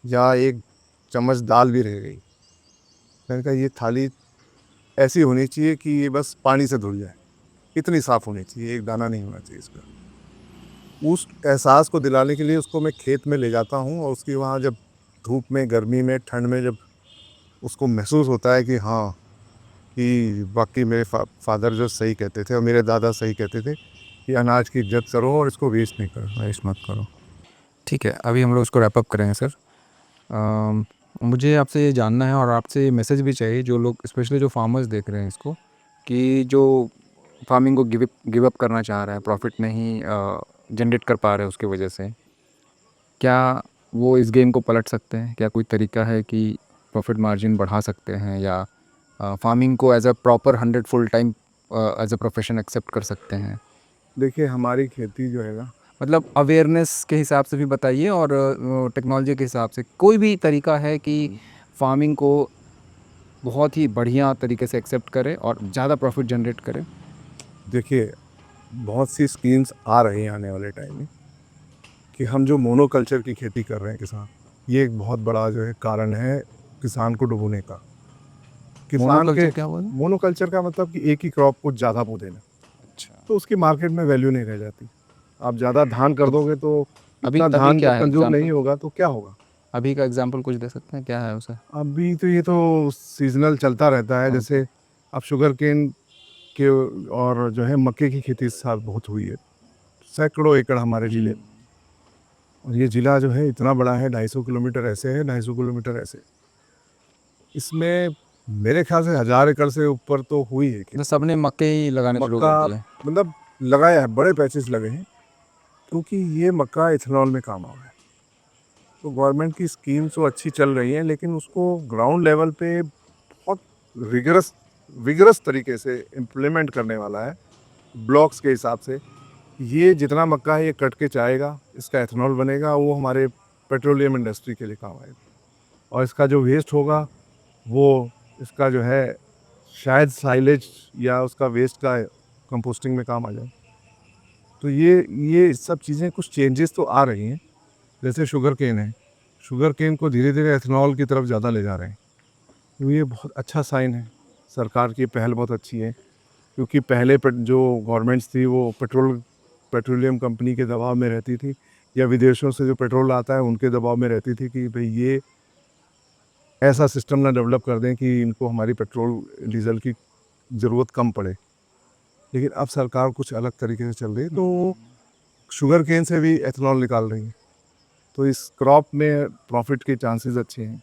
या 1 चम्मच दाल भी रह गई, मैंने कहा ये थाली ऐसी होनी चाहिए कि ये बस पानी से धुल जाए, इतनी साफ़ होनी चाहिए, एक दाना नहीं होना चाहिए इसका। उस एहसास को दिलाने के लिए उसको मैं खेत में ले जाता हूँ, और उसकी वहाँ जब धूप में, गर्मी में, ठंड में जब उसको महसूस होता है कि हाँ, कि वाक़ई मेरे फ़ादर जो सही कहते थे और मेरे दादा सही कहते थे कि अनाज की इज़्ज़त करो और इसको वेस्ट नहीं करो, वेस्ट मत करो। ठीक है, अभी हम लोग इसको रैप अप करेंगे सर। मुझे आपसे ये जानना है और आपसे ये मैसेज भी चाहिए, जो लोग स्पेशली जो फार्मर्स देख रहे हैं इसको, कि जो फार्मिंग को गिव अप करना चाह रहा है, प्रॉफिट नहीं जनरेट कर पा रहे हैं उसकी वजह से, क्या वो इस गेम को पलट सकते हैं? क्या कोई तरीका है कि प्रॉफिट मार्जिन बढ़ा सकते हैं, या फार्मिंग को as a proper 100 full time as a profession accept कर सकते हैं? देखिए, हमारी खेती जो है ना, मतलब अवेयरनेस के हिसाब से भी बताइए, और टेक्नोलॉजी के हिसाब से कोई भी तरीका है कि फार्मिंग को बहुत ही बढ़िया तरीके से एक्सेप्ट करे और ज़्यादा प्रॉफिट जनरेट करे? देखिए, बहुत सी स्कीम्स आ रही हैं आने वाले टाइम में, कि हम जो मोनोकल्चर की खेती कर रहे हैं किसान, ये एक बहुत बड़ा जो है कारण है किसान को डुबोने का। किसान के मोनोकल्चर क्या हुआ? मोनोकल्चर का मतलब कि एक ही क्रॉप को ज़्यादा बो देना, अच्छा, तो उसकी मार्केट में वैल्यू नहीं रह जाती। आप ज़्यादा धान कर दोगे तो अभी इतना अभी धान क्या जब है कंज्यूम नहीं एग्जाम्पल? होगा तो क्या होगा? अभी का एग्जाम्पल कुछ दे सकते हैं, क्या है उसे? अभी तो ये तो सीज़नल चलता रहता है, जैसे अब शुगरकेन के और जो है मक्के की खेती इस साल बहुत हुई है। सैकड़ों एकड़ हमारे ज़िले में, और ये ज़िला जो है इतना बड़ा है, 250 किलोमीटर ऐसे है, 250 किलोमीटर ऐसे। इसमें मेरे ख़्याल से 1000 एकड़ से ऊपर तो हुई है खेती। तो सबने मक्के ही लगाने शुरू कर मक्का दिए? मतलब लगाया है, बड़े पैचेस लगे हैं, क्योंकि ये मक्का इथेनॉल में काम आ रहा है। तो गवर्नमेंट की स्कीम्स तो अच्छी चल रही हैं, लेकिन उसको ग्राउंड लेवल पे बहुत रिगरस विगरस तरीके से इम्प्लीमेंट करने वाला है, ब्लॉक्स के हिसाब से। ये जितना मक्का है ये कट के जाएगा, इसका एथेनॉल बनेगा, वो हमारे पेट्रोलियम इंडस्ट्री के लिए काम आएगा। और इसका जो वेस्ट होगा, वो इसका जो है शायद साइलेज या उसका वेस्ट का कंपोस्टिंग में काम आ जाए। तो ये सब चीज़ें कुछ चेंजेस तो आ रही हैं। जैसे शुगरकेन है, शुगरकेन को धीरे-धीरे एथेनॉल की तरफ ज़्यादा ले जा रहे हैं। तो ये बहुत अच्छा साइन है, सरकार की पहल बहुत अच्छी है, क्योंकि पहले जो गवर्नमेंट्स थी वो पेट्रोलियम कंपनी के दबाव में रहती थी, या विदेशों से जो पेट्रोल आता है उनके दबाव में रहती थी कि भई ये ऐसा सिस्टम ना डेवलप कर दें कि इनको हमारी पेट्रोल डीज़ल की ज़रूरत कम पड़े। लेकिन अब सरकार कुछ अलग तरीके से चल रही है, तो वो शुगरकेन से भी एथेनॉल निकाल रही है। तो इस क्रॉप में प्रॉफ़िट के चांसेस अच्छे हैं।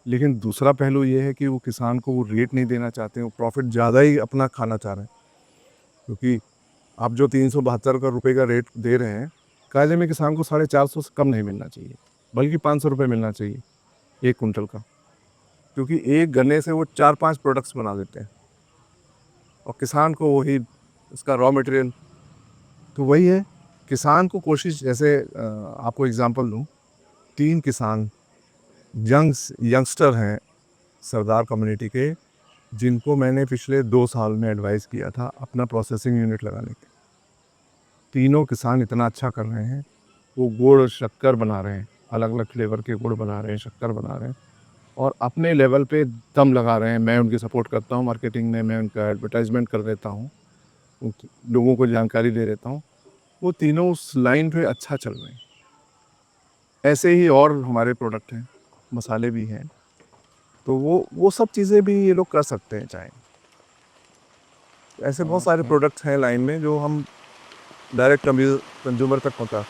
लेकिन दूसरा पहलू ये है कि वो किसान को वो रेट नहीं देना चाहते हैं, वो प्रॉफ़िट ज़्यादा ही अपना खाना चाह रहे हैं। क्योंकि आप जो 372 का रुपए का रेट दे रहे हैं, कायदे में किसान को 450 से कम नहीं मिलना चाहिए, बल्कि 500 रुपये मिलना चाहिए 1 कुंटल का। क्योंकि एक गन्ने से वो 4-5 प्रोडक्ट्स बना देते हैं, और किसान को वही उसका रॉ मटेरियल। तो वही है, किसान को कोशिश, जैसे आपको एग्ज़ाम्पल दूँ, 3 किसान यंगस्टर हैं सरदार कम्युनिटी के, जिनको मैंने पिछले 2 साल में एडवाइस किया था अपना प्रोसेसिंग यूनिट लगाने के। तीनों किसान इतना अच्छा कर रहे हैं, वो गुड़, शक्कर बना रहे हैं, अलग-अलग फ्लेवर के गुड़ बना रहे हैं, शक्कर बना रहे हैं, और अपने लेवल पे दम लगा रहे हैं। मैं उनकी सपोर्ट करता हूँ मार्केटिंग में, मैं उनका एडवर्टाइज़मेंट कर देता हूँ, लोगों को जानकारी दे देता हूँ। वो तीनों उस लाइन पे अच्छा चल रहे हैं। ऐसे ही और हमारे प्रोडक्ट हैं, मसाले भी हैं, तो वो सब चीज़ें भी ये लोग कर सकते हैं चाहें। ऐसे बहुत सारे प्रोडक्ट्स हैं लाइन में जो हम डायरेक्ट कंज्यूमर तक पहुँचा।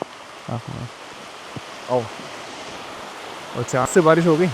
आओ। और चार से बारिश हो गई?